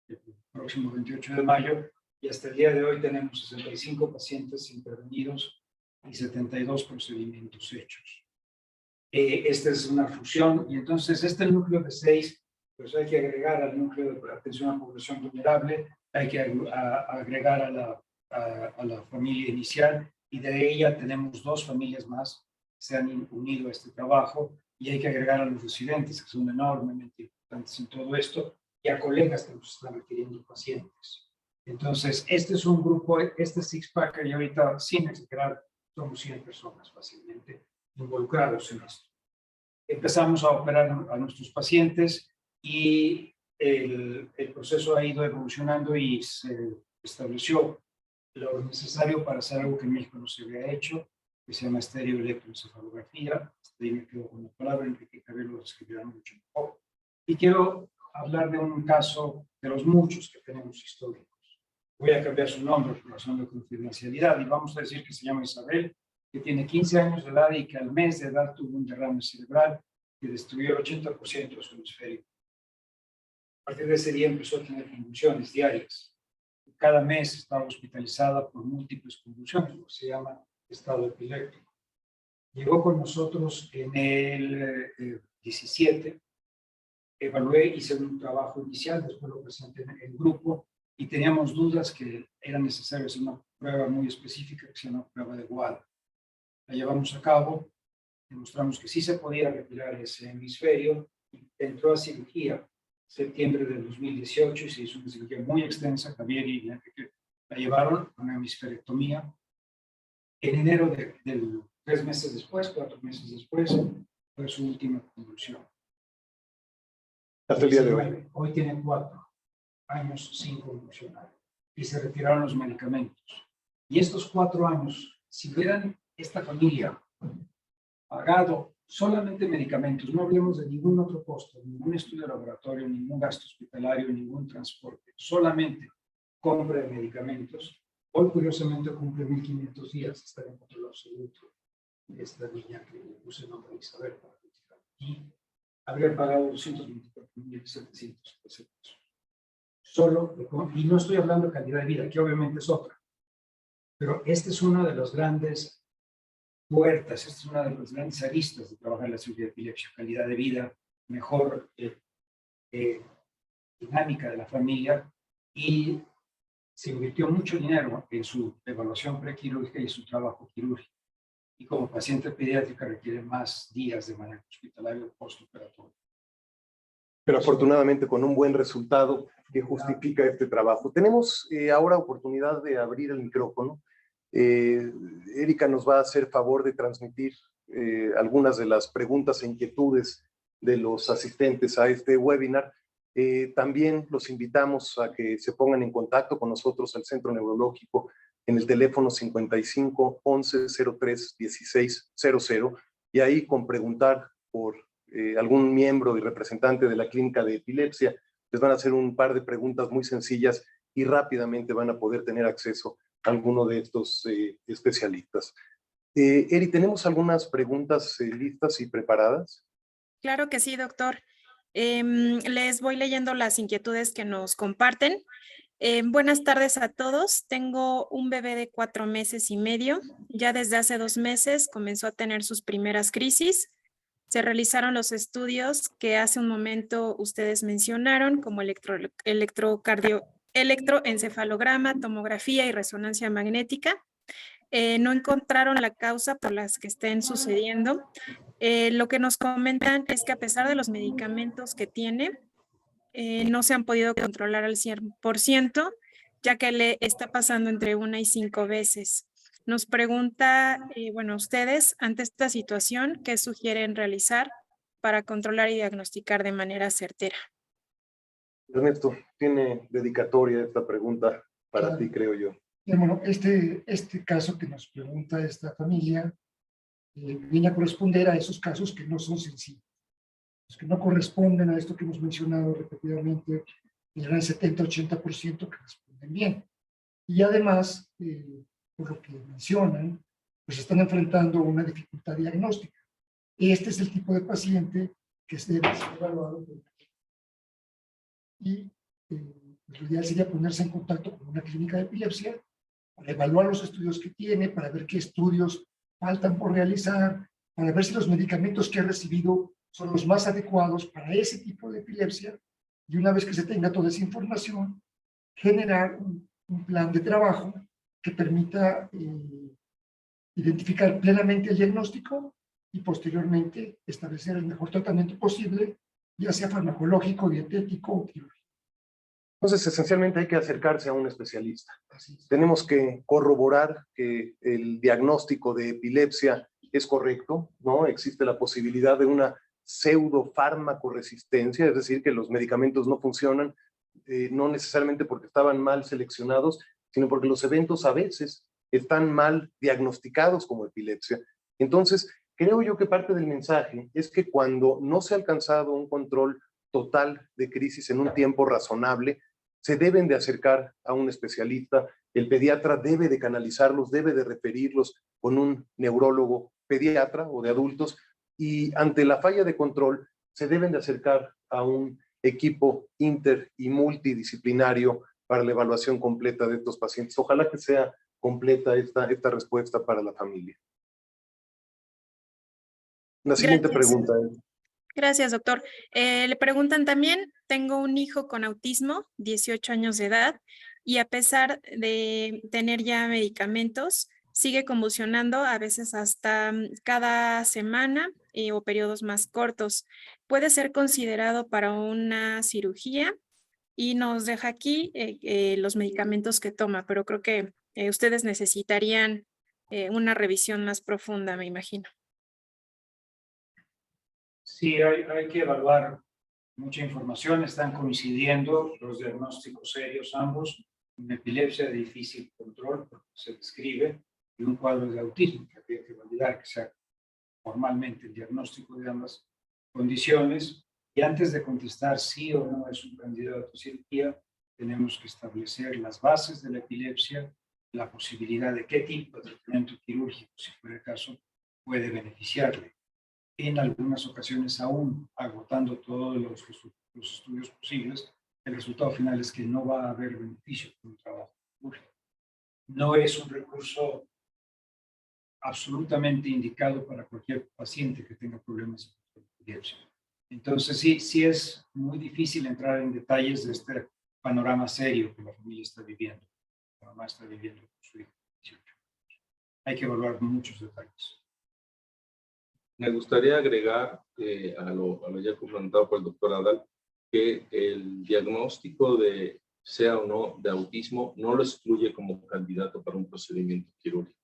Speaker 4: El próximo 28 de mayo, y hasta el día de hoy tenemos 65 pacientes intervenidos y 72 procedimientos hechos. Esta es una fusión, y entonces este núcleo de 6, pues hay que agregar al núcleo de atención a la población vulnerable, hay que agregar a la familia inicial, y de ella tenemos 2 familias más que se han unido a este trabajo, y hay que agregar a los residentes, que son enormemente importantes en todo esto, y a colegas que nos están requiriendo pacientes. Entonces, este es un grupo, este Six-Packer, y ahorita, sin exagerar, somos 100 personas fácilmente involucrados en esto. Empezamos a operar a nuestros pacientes y el proceso ha ido evolucionando y se estableció lo necesario para hacer algo que en México no se había hecho, que se llama estereoelectroencefalografía. Ahí me quedo con la palabra, Enrique Cabello lo describirá mucho mejor. Y quiero hablar de un caso de los muchos que tenemos históricos. Voy a cambiar su nombre por razón de confidencialidad y vamos a decir que se llama Isabel, que tiene 15 años de edad y que al mes de edad tuvo un derrame cerebral que destruyó el 80% de su hemisferio. A partir de ese día empezó a tener convulsiones diarias. Cada mes estaba hospitalizada por múltiples convulsiones, lo que se llama estado epiléptico. Llegó con nosotros en el 17, evalué, hice un trabajo inicial, después lo presenté en grupo y teníamos dudas que era necesario hacer una prueba muy específica que se llama prueba de Wald. La llevamos a cabo, demostramos que sí se podía retirar ese hemisferio, y entró a cirugía septiembre del 2018 y se hizo una cirugía muy extensa. Javier y Enrique la llevaron a una hemisferectomía. En enero del 3 meses después, 4 meses después, fue su última convulsión.
Speaker 2: Hasta el día de hoy.
Speaker 4: Hoy tiene 4 años sin convulsionar y se retiraron los medicamentos. Y estos 4 años, si hubieran esta familia pagado solamente medicamentos, no hablemos de ningún otro costo, ningún estudio de laboratorio, ningún gasto hospitalario, ningún transporte, solamente compra de medicamentos, hoy curiosamente cumple 1500 días, está en control absoluto de esta niña que le puse el nombre de Isabel para retirar. Y habría pagado 224.700 pesos. Solo, y no estoy hablando de calidad de vida, que obviamente es otra, pero esta es una de las grandes puertas, esta es una de las grandes aristas de trabajar en la cirugía de epilepsia: calidad de vida, mejor dinámica de la familia, y se invirtió mucho dinero en su evaluación prequirúrgica y su trabajo quirúrgico. Y como paciente pediátrica requiere más días de manejo hospitalario postoperatorio.
Speaker 2: Pero afortunadamente con un buen resultado que justifica este trabajo. Tenemos ahora oportunidad de abrir el micrófono. Erika nos va a hacer favor de transmitir algunas de las preguntas e inquietudes de los asistentes a este webinar. También los invitamos a que se pongan en contacto con nosotros al Centro Neurológico en el teléfono 55 11 03 16 00 y ahí con preguntar por algún miembro y representante de la clínica de epilepsia les van a hacer un par de preguntas muy sencillas y rápidamente van a poder tener acceso a alguno de estos especialistas. Eri, ¿tenemos algunas preguntas listas y preparadas?
Speaker 1: Claro que sí, doctor. Les voy leyendo las inquietudes que nos comparten. Buenas tardes a todos. Tengo un bebé de 4 meses y medio. Ya desde hace 2 meses comenzó a tener sus primeras crisis. Se realizaron los estudios que hace un momento ustedes mencionaron, como electroencefalograma, tomografía y resonancia magnética. No encontraron la causa por las que estén sucediendo. Lo que nos comentan es que a pesar de los medicamentos que tiene, no se han podido controlar al 100%, ya que le está pasando entre 1 y 5 veces. Nos pregunta, bueno, ustedes, ante esta situación, ¿qué sugieren realizar para controlar y diagnosticar de manera certera?
Speaker 2: Ernesto, tiene dedicatoria esta pregunta para ti, creo yo.
Speaker 3: Bueno, este caso que nos pregunta esta familia viene a corresponder a esos casos que no son sencillos, los que no corresponden a esto que hemos mencionado repetidamente, el gran 70-80% que responden bien. Y además, por lo que mencionan, pues están enfrentando una dificultad diagnóstica. Este es el tipo de paciente que se debe ser evaluado. Y pues lo ideal sería ponerse en contacto con una clínica de epilepsia para evaluar los estudios que tiene, para ver qué estudios faltan por realizar, para ver si los medicamentos que ha recibido son los más adecuados para ese tipo de epilepsia, y una vez que se tenga toda esa información, generar un plan de trabajo que permita identificar plenamente el diagnóstico y posteriormente establecer el mejor tratamiento posible, ya sea farmacológico, dietético o quirúrgico.
Speaker 2: Entonces, esencialmente hay que acercarse a un especialista. Tenemos que corroborar que el diagnóstico de epilepsia es correcto, ¿no? Existe la posibilidad de una pseudofármaco-resistencia, es decir, que los medicamentos no funcionan, no necesariamente porque estaban mal seleccionados, sino porque los eventos a veces están mal diagnosticados como epilepsia. Entonces, creo yo que parte del mensaje es que cuando no se ha alcanzado un control total de crisis en un tiempo razonable, se deben de acercar a un especialista el pediatra debe de canalizarlos, debe de referirlos con un neurólogo pediatra o de adultos, y ante la falla de control se deben de acercar a un equipo inter y multidisciplinario para la evaluación completa de estos pacientes. Ojalá que sea completa esta respuesta para la familia. La siguiente pregunta es.
Speaker 1: Gracias, doctor. Le preguntan también, tengo un hijo con autismo, 18 años de edad, y a pesar de tener ya medicamentos, sigue convulsionando a veces hasta cada semana o periodos más cortos. ¿Puede ser considerado para una cirugía? Y nos deja aquí los medicamentos que toma, pero creo que ustedes necesitarían una revisión más profunda, me imagino.
Speaker 4: Sí, hay que evaluar mucha información, están coincidiendo los diagnósticos serios ambos, una epilepsia de difícil control, porque se describe, y un cuadro de autismo, que habría que validar que sea formalmente el diagnóstico de ambas condiciones. Y antes de contestar sí o no es un candidato a cirugía, tenemos que establecer las bases de la epilepsia, la posibilidad de qué tipo de tratamiento quirúrgico, si fuera el caso, puede beneficiarle. En algunas ocasiones, aún agotando todos los estudios posibles, el resultado final es que no va a haber beneficio con un trabajo quirúrgico. No es un recurso absolutamente indicado para cualquier paciente que tenga problemas de epilepsia. Entonces, sí es muy difícil entrar en detalles de este panorama serio que la familia está viviendo. La mamá está viviendo con su hijo. Hay que evaluar muchos detalles.
Speaker 6: Me gustaría agregar a lo ya comentado por el doctor Adal, que el diagnóstico de sea o no de autismo no lo excluye como candidato para un procedimiento quirúrgico.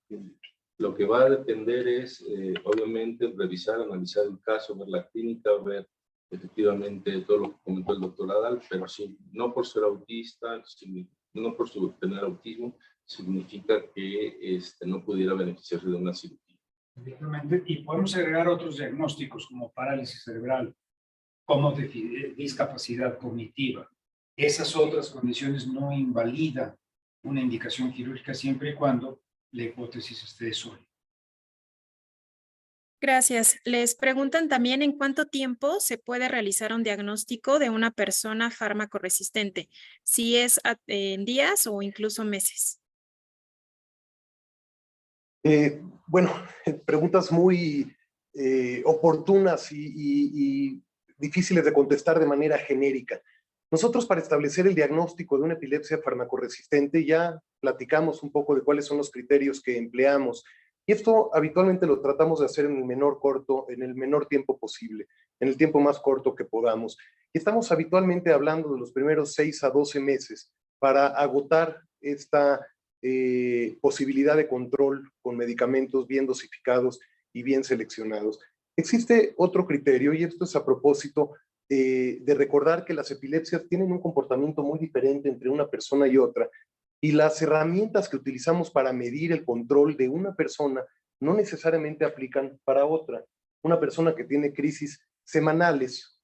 Speaker 6: Lo que va a depender es, obviamente, revisar, analizar el caso, ver la clínica, ver efectivamente todo lo que comentó el doctor Adal, pero sí, no por ser autista, no por tener autismo, significa que no pudiera beneficiarse de una cirugía.
Speaker 4: Y podemos agregar otros diagnósticos como parálisis cerebral, como discapacidad cognitiva. Esas otras condiciones no invalidan una indicación quirúrgica siempre y cuando la hipótesis esté sólida.
Speaker 1: Gracias. Les preguntan también en cuánto tiempo se puede realizar un diagnóstico de una persona fármaco resistente, si es en días o incluso meses.
Speaker 2: Bueno, preguntas muy oportunas y difíciles de contestar de manera genérica. Nosotros, para establecer el diagnóstico de una epilepsia farmacoresistente, ya platicamos un poco de cuáles son los criterios que empleamos. Y esto habitualmente lo tratamos de hacer en el menor tiempo posible, en el tiempo más corto que podamos. Y estamos habitualmente hablando de los primeros 6 a 12 meses para agotar esta posibilidad de control con medicamentos bien dosificados y bien seleccionados. Existe otro criterio, y esto es a propósito de recordar que las epilepsias tienen un comportamiento muy diferente entre una persona y otra, y las herramientas que utilizamos para medir el control de una persona no necesariamente aplican para otra. Una persona que tiene crisis semanales,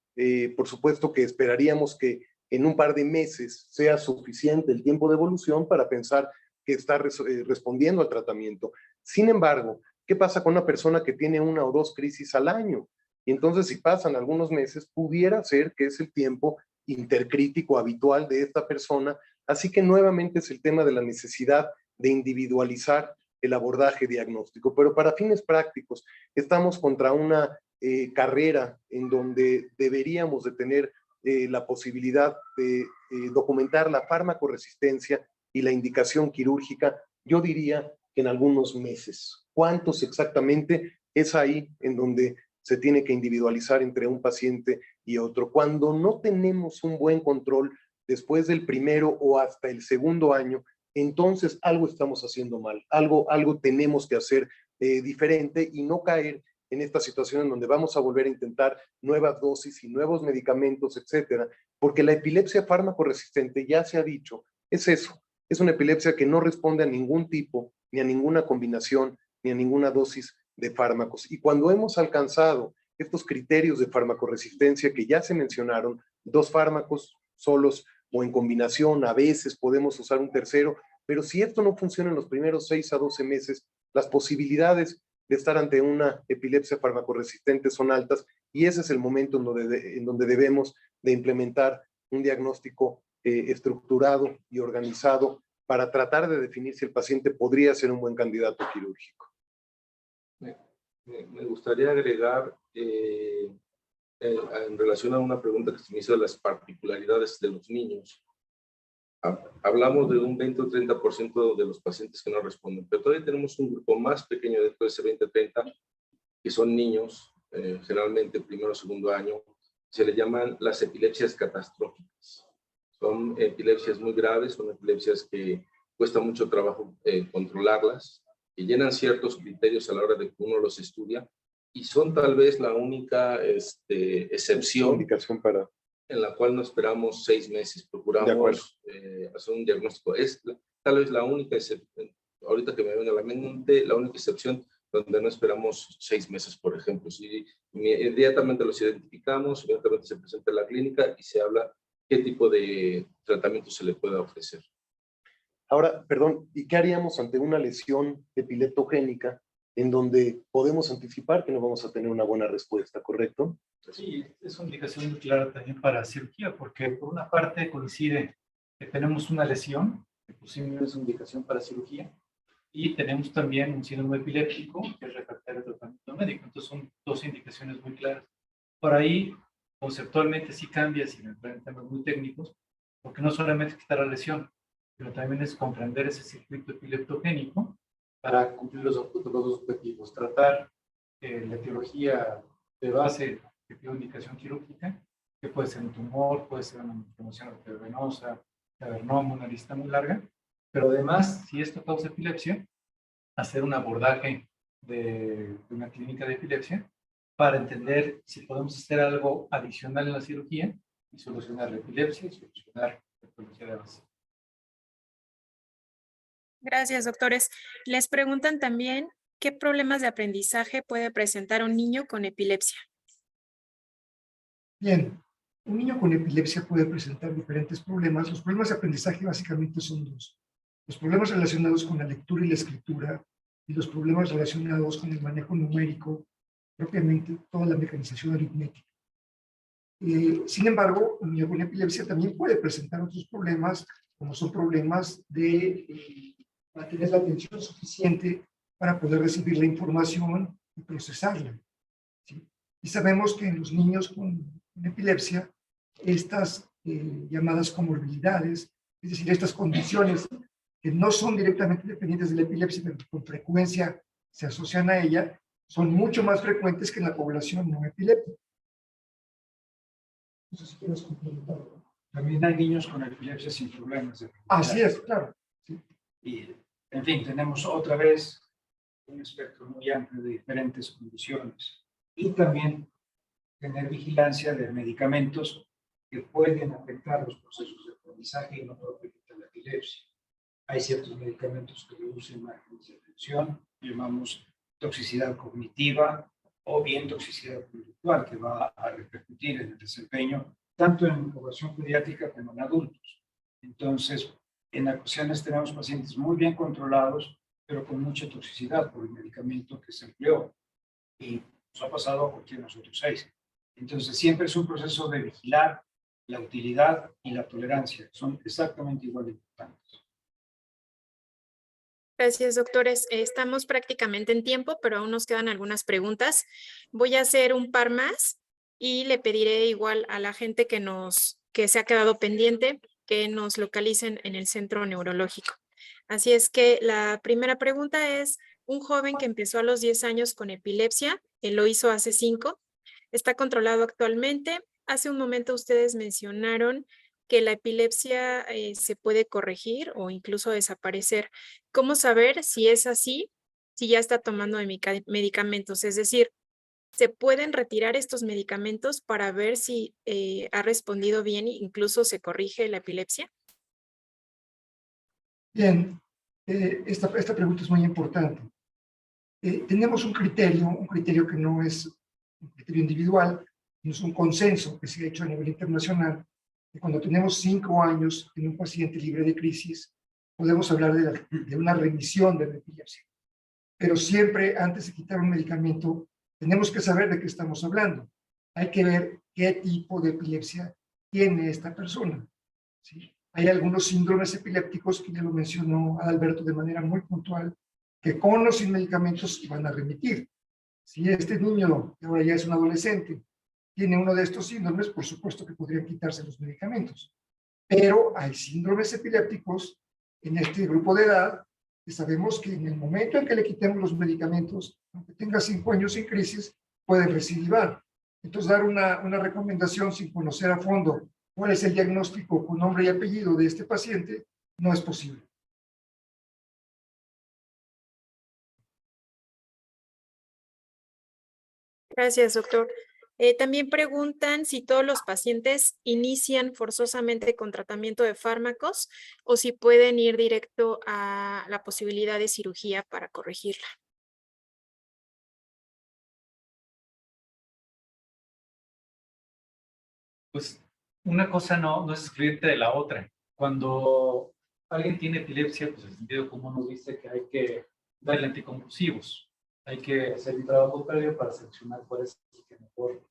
Speaker 2: por supuesto que esperaríamos que en un par de meses sea suficiente el tiempo de evolución para pensar que está respondiendo al tratamiento. Sin embargo, ¿qué pasa con una persona que tiene 1 o 2 crisis al año? Y entonces, si pasan algunos meses, pudiera ser que es el tiempo intercrítico habitual de esta persona. Así que nuevamente es el tema de la necesidad de individualizar el abordaje diagnóstico. Pero para fines prácticos, estamos contra una carrera en donde deberíamos de tener la posibilidad de documentar la farmacoresistencia y la indicación quirúrgica, yo diría que en algunos meses. ¿Cuántos exactamente? Es ahí en donde se tiene que individualizar entre un paciente y otro. Cuando no tenemos un buen control después del primero o hasta el segundo año, entonces algo estamos haciendo mal, algo tenemos que hacer diferente y no caer en esta situación en donde vamos a volver a intentar nuevas dosis y nuevos medicamentos, etcétera, porque la epilepsia fármaco-resistente, ya se ha dicho, es eso. Es una epilepsia que no responde a ningún tipo, ni a ninguna combinación, ni a ninguna dosis de fármacos. Y cuando hemos alcanzado estos criterios de farmacoresistencia que ya se mencionaron, 2 fármacos solos o en combinación, a veces podemos usar un tercero, Pero si esto no funciona en los primeros 6 a 12 meses, las posibilidades de estar ante una epilepsia farmacoresistente son altas y ese es el momento en donde debemos de implementar un diagnóstico estructurado y organizado para tratar de definir si el paciente podría ser un buen candidato quirúrgico.
Speaker 6: Me gustaría agregar, en relación a una pregunta que se me hizo de las particularidades de los niños. Hablamos de un 20 o 30% de los pacientes que no responden, pero todavía tenemos un grupo más pequeño dentro de ese 20-30, que son niños, generalmente primero o segundo año, se le llaman las epilepsias catastróficas. Son epilepsias muy graves, son epilepsias que cuesta mucho trabajo controlarlas, que llenan ciertos criterios a la hora de que uno los estudia, y son tal vez la única excepción
Speaker 2: Indicación para...
Speaker 6: en la cual no esperamos 6 meses, procuramos hacer un diagnóstico. Es tal vez la única excepción, ahorita que me venga a la mente, la única excepción donde no esperamos 6 meses, por ejemplo. Si inmediatamente los identificamos, inmediatamente se presenta en la clínica y se habla qué tipo de tratamiento se le puede ofrecer.
Speaker 2: Ahora, perdón, ¿y qué haríamos ante una lesión epileptogénica en donde podemos anticipar que no vamos a tener una buena respuesta, correcto?
Speaker 7: Sí, es una indicación muy clara también para cirugía, porque por una parte coincide que tenemos una lesión, que posiblemente es una indicación para cirugía, y tenemos también un síndrome epiléptico, que es refractario al tratamiento médico. Entonces son 2 indicaciones muy claras. Por ahí, conceptualmente sí cambia, si me entran en temas muy técnicos, porque no solamente es quitar la lesión, pero también es comprender ese circuito epileptogénico para cumplir los 2 objetivos. Tratar la etiología de base que tiene indicación quirúrgica, que puede ser un tumor, puede ser una inflamación arteriovenosa, cavernoma, una lista muy larga, pero además, si esto causa epilepsia, hacer un abordaje de una clínica de epilepsia para entender si podemos hacer algo adicional en la cirugía y solucionar la epilepsia y solucionar la patología de base.
Speaker 1: Gracias, doctores. Les preguntan también qué problemas de aprendizaje puede presentar un niño con epilepsia.
Speaker 3: Bien, un niño con epilepsia puede presentar diferentes problemas. Los problemas de aprendizaje básicamente son 2. Los problemas relacionados con la lectura y la escritura y los problemas relacionados con el manejo numérico, propiamente toda la mecanización aritmética. Sin embargo, un niño con epilepsia también puede presentar otros problemas, como son problemas de mantener la atención suficiente para poder recibir la información y procesarla, ¿sí? Y sabemos que en los niños con epilepsia, estas llamadas comorbilidades, es decir, estas condiciones que no son directamente dependientes de la epilepsia, pero que con frecuencia se asocian a ella, son mucho más frecuentes que en la población no epiléptica. No sé si quieres complementar.
Speaker 4: También hay niños con epilepsia sin problemas de
Speaker 3: Así es, claro. Sí.
Speaker 4: Y, en fin, tenemos otra vez un espectro muy amplio de diferentes condiciones. Y también tener vigilancia de medicamentos que pueden afectar los procesos de aprendizaje y no propiamente la epilepsia. Hay ciertos medicamentos que reducen márgenes de atención, llamamos toxicidad cognitiva o bien toxicidad conductual, que va a repercutir en el desempeño tanto en población pediátrica como en adultos. Entonces, en ocasiones tenemos pacientes muy bien controlados, pero con mucha toxicidad por el medicamento que se empleó. Y nos ha pasado a cualquiera de nosotros 6. Entonces, siempre es un proceso de vigilar la utilidad y la tolerancia. Son exactamente igual de importantes.
Speaker 1: Gracias, doctores. Estamos prácticamente en tiempo, pero aún nos quedan algunas preguntas. Voy a hacer un par más y le pediré igual a la gente que se ha quedado pendiente que nos localicen en el centro neurológico. Así es que la primera pregunta es: un joven que empezó a los 10 años con epilepsia, él lo hizo hace 5, está controlado actualmente. Hace un momento ustedes mencionaron que la epilepsia se puede corregir o incluso desaparecer. ¿Cómo saber si es así, si ya está tomando medicamentos? Es decir, ¿se pueden retirar estos medicamentos para ver si ha respondido bien e incluso se corrige la epilepsia?
Speaker 3: Bien, esta pregunta es muy importante. Tenemos un criterio que no es un criterio individual, no es un consenso que se ha hecho a nivel internacional, que cuando tenemos 5 años en un paciente libre de crisis, podemos hablar de una remisión de la epilepsia. Pero siempre, antes de quitar un medicamento, tenemos que saber de qué estamos hablando. Hay que ver qué tipo de epilepsia tiene esta persona, ¿sí? Hay algunos síndromes epilépticos, que ya lo mencionó Alberto de manera muy puntual, que con los sin medicamentos van a remitir. Si este niño, que ahora ya es un adolescente, tiene uno de estos síndromes, por supuesto que podrían quitarse los medicamentos. Pero hay síndromes epilépticos en este grupo de edad que sabemos que en el momento en que le quitemos los medicamentos, aunque tenga 5 años sin crisis, pueden recidivar. Entonces, dar una recomendación sin conocer a fondo cuál es el diagnóstico con nombre y apellido de este paciente no es posible.
Speaker 1: Gracias, doctor. También preguntan si todos los pacientes inician forzosamente con tratamiento de fármacos o si pueden ir directo a la posibilidad de cirugía para corregirla.
Speaker 7: Pues una cosa no es excluyente de la otra. Cuando alguien tiene epilepsia, pues el sentido común nos dice que hay que darle anticonvulsivos. Hay que hacer un trabajo previo para seleccionar cuál es el que mejor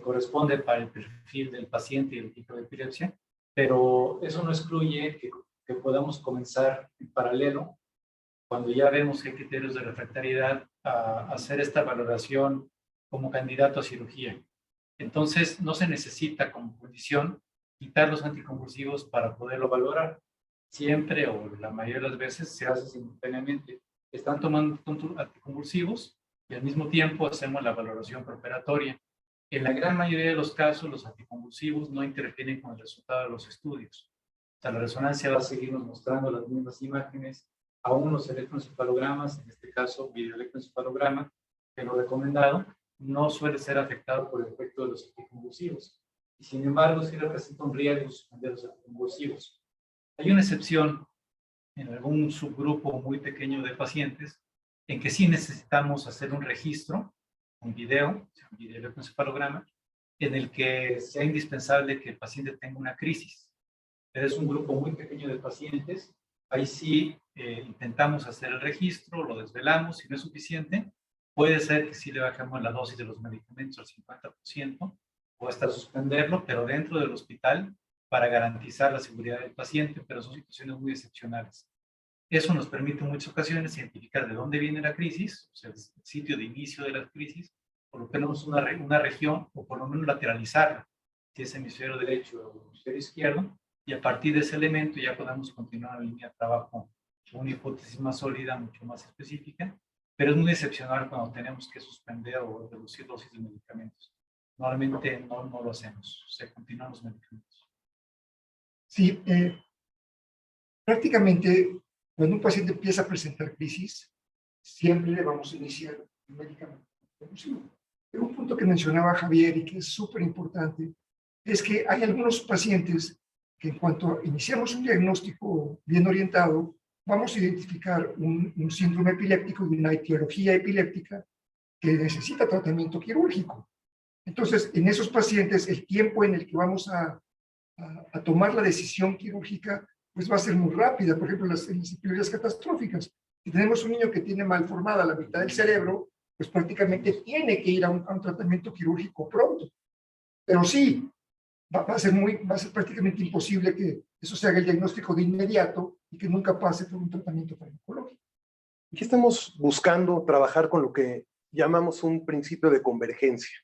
Speaker 7: corresponde para el perfil del paciente y el tipo de epilepsia, pero eso no excluye que podamos comenzar en paralelo, cuando ya vemos que hay criterios de refractariedad, a hacer esta valoración como candidato a cirugía. Entonces, no se necesita como condición quitar los anticonvulsivos para poderlo valorar. Siempre o la mayoría de las veces se hace simultáneamente. Están tomando anticonvulsivos y al mismo tiempo hacemos la valoración preoperatoria. En la gran mayoría de los casos, los anticonvulsivos no interfieren con el resultado de los estudios. O sea, la resonancia va a seguirnos mostrando las mismas imágenes, aún los electroencefalogramas, en este caso videoelectroencefalograma, que lo recomendado, no suele ser afectado por el efecto de los anticonvulsivos. Y sin embargo, sí representa un riesgo suspender los anticonvulsivos. Hay una excepción en algún subgrupo muy pequeño de pacientes en que sí necesitamos hacer un registro, un videoelectroencefalograma, en el que sea indispensable que el paciente tenga una crisis. Pero es un grupo muy pequeño de pacientes. Ahí sí intentamos hacer el registro, lo desvelamos, si no es suficiente, puede ser que sí le bajemos la dosis de los medicamentos al 50% o hasta suspenderlo, pero dentro del hospital para garantizar la seguridad del paciente, pero son situaciones muy excepcionales. Eso nos permite en muchas ocasiones identificar de dónde viene la crisis, o sea, el sitio de inicio de la crisis, por lo que tenemos una región, o por lo menos lateralizarla, si es hemisferio derecho o hemisferio izquierdo, y a partir de ese elemento ya podemos continuar la línea de trabajo con una hipótesis más sólida, mucho más específica, pero es muy excepcional cuando tenemos que suspender o reducir dosis de medicamentos. Normalmente no lo hacemos, se continúan los medicamentos.
Speaker 3: Sí, prácticamente cuando un paciente empieza a presentar crisis, siempre le vamos a iniciar un medicamento convulsivo. Pero un punto que mencionaba Javier y que es súper importante es que hay algunos pacientes que en cuanto iniciamos un diagnóstico bien orientado, vamos a identificar un síndrome epiléptico y una etiología epiléptica que necesita tratamiento quirúrgico. Entonces, en esos pacientes, el tiempo en el que vamos a tomar la decisión quirúrgica pues va a ser muy rápida. Por ejemplo, en las epilepsias catastróficas. Si tenemos un niño que tiene mal formada la mitad del cerebro, pues prácticamente tiene que ir a un tratamiento quirúrgico pronto. Pero sí, va a ser prácticamente imposible que eso se haga el diagnóstico de inmediato y que nunca pase por un tratamiento farmacológico.
Speaker 2: Aquí estamos buscando trabajar con lo que llamamos un principio de convergencia.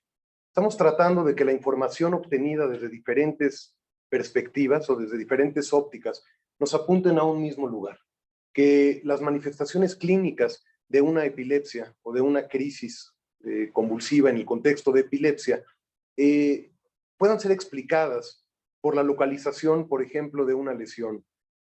Speaker 2: Estamos tratando de que la información obtenida desde diferentes perspectivas o desde diferentes ópticas nos apunten a un mismo lugar, que las manifestaciones clínicas de una epilepsia o de una crisis convulsiva en el contexto de epilepsia puedan ser explicadas por la localización, por ejemplo, de una lesión.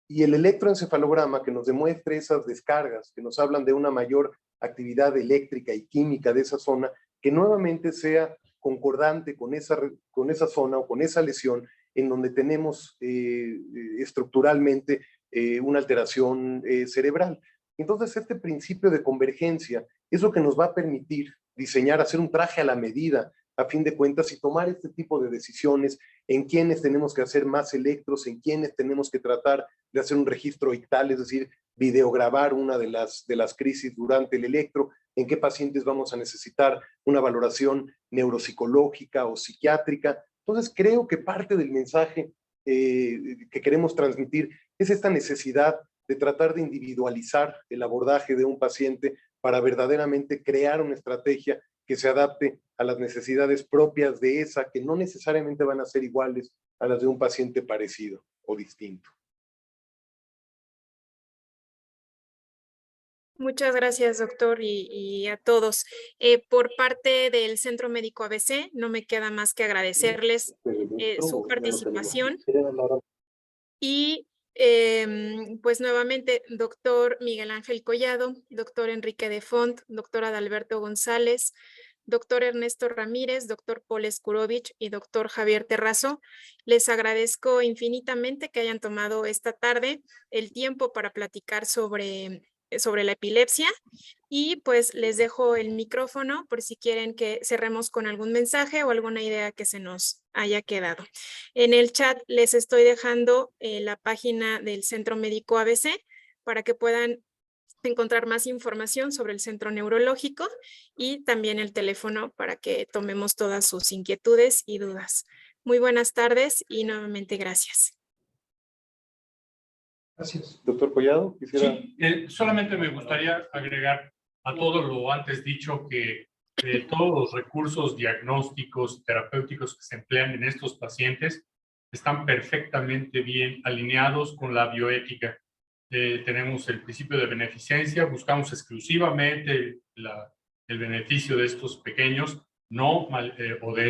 Speaker 2: Y el electroencefalograma que nos demuestre esas descargas, que nos hablan de una mayor actividad eléctrica y química de esa zona, que nuevamente sea concordante con esa zona o con esa lesión en donde tenemos estructuralmente una alteración cerebral. Entonces, este principio de convergencia es lo que nos va a permitir diseñar, hacer un traje a la medida a fin de cuentas, y tomar este tipo de decisiones en quiénes tenemos que hacer más electros, en quiénes tenemos que tratar de hacer un registro ictal, es decir, videograbar una de las crisis durante el electro, en qué pacientes vamos a necesitar una valoración neuropsicológica o psiquiátrica. Entonces, creo que parte del mensaje que queremos transmitir es esta necesidad de tratar de individualizar el abordaje de un paciente para verdaderamente crear una estrategia que se adapte a las necesidades propias de esa, que no necesariamente van a ser iguales a las de un paciente parecido o distinto.
Speaker 1: Muchas gracias, doctor, y a todos. Por parte del Centro Médico ABC, no me queda más que agradecerles su participación. Y pues nuevamente, doctor Miguel Ángel Collado, doctor Enrique de Font, doctor Adalberto González, doctor Ernesto Ramírez, doctor Paul Skurovich y doctor Javier Terrazo, les agradezco infinitamente que hayan tomado esta tarde el tiempo para platicar sobre la epilepsia, y pues les dejo el micrófono por si quieren que cerremos con algún mensaje o alguna idea que se nos haya quedado. En el chat les estoy dejando la página del Centro Médico ABC para que puedan encontrar más información sobre el centro neurológico, y también el teléfono para que tomemos todas sus inquietudes y dudas. Muy buenas tardes y nuevamente gracias.
Speaker 2: Gracias. Doctor Collado, quisiera...
Speaker 5: Sí, solamente me gustaría agregar a todo lo antes dicho que todos los recursos diagnósticos, terapéuticos que se emplean en estos pacientes están perfectamente bien alineados con la bioética. Tenemos el principio de beneficencia, buscamos exclusivamente el beneficio de estos pequeños, o de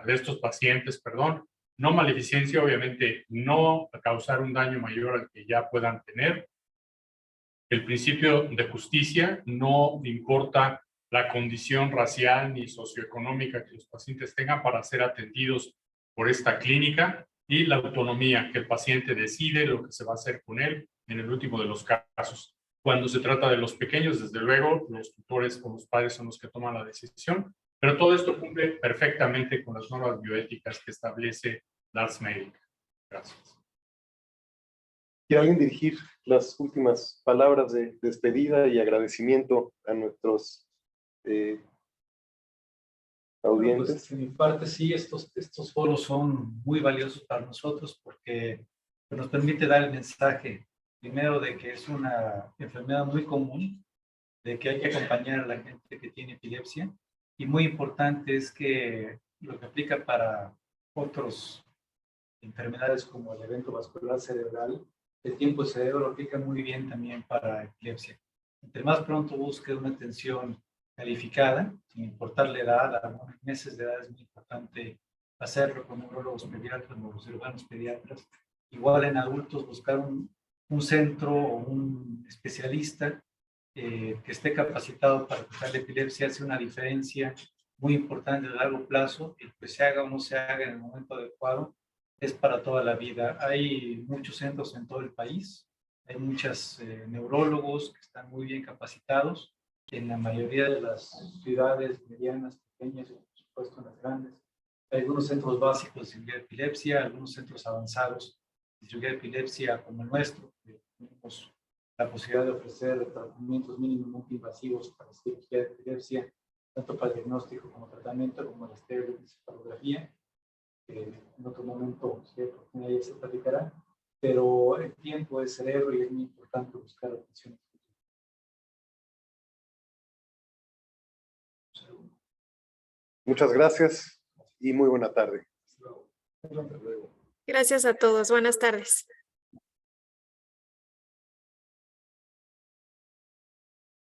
Speaker 5: estos pacientes, perdón. No maleficencia, obviamente, no causar un daño mayor al que ya puedan tener. El principio de justicia, no importa la condición racial ni socioeconómica que los pacientes tengan para ser atendidos por esta clínica, y la autonomía, que el paciente decide lo que se va a hacer con él en el último de los casos. Cuando se trata de los pequeños, desde luego, los tutores o los padres son los que toman la decisión, pero todo esto cumple perfectamente con las normas bioéticas que establece Lars Medic. Gracias.
Speaker 2: ¿Quiere alguien dirigir las últimas palabras de despedida y agradecimiento a nuestros audientes?
Speaker 7: Pues, de mi parte, sí, estos foros son muy valiosos para nosotros porque nos permite dar el mensaje, primero, de que es una enfermedad muy común, de que hay que acompañar a la gente que tiene epilepsia, y muy importante es que lo que aplica para otras enfermedades como el evento vascular cerebral, el tiempo de cerebro lo aplica muy bien también para epilepsia. Entre más pronto busque una atención calificada, sin importar la edad, a meses de edad es muy importante hacerlo con neurólogos pediatras, neurocirujanos pediatras. Igual en adultos, buscar un centro o un especialista que esté capacitado para tratar la epilepsia hace una diferencia muy importante a largo plazo, y que se haga o no se haga en el momento adecuado es para toda la vida. Hay muchos centros en todo el país, hay muchos neurólogos que están muy bien capacitados en la mayoría de las ciudades medianas, pequeñas y por supuesto en las grandes. Hay algunos centros básicos de cirugía de epilepsia, algunos centros avanzados de cirugía de epilepsia como el nuestro, que tenemos la posibilidad de ofrecer tratamientos mínimamente invasivos para cirugía de epilepsia, tanto para diagnóstico como tratamiento, como la estereoencefalografía. En otro momento, si hay oportunidad, ya se platicará, pero el tiempo es cerebro y es muy importante buscar atención.
Speaker 2: Muchas gracias y muy buena tarde.
Speaker 1: Gracias a todos. Buenas tardes.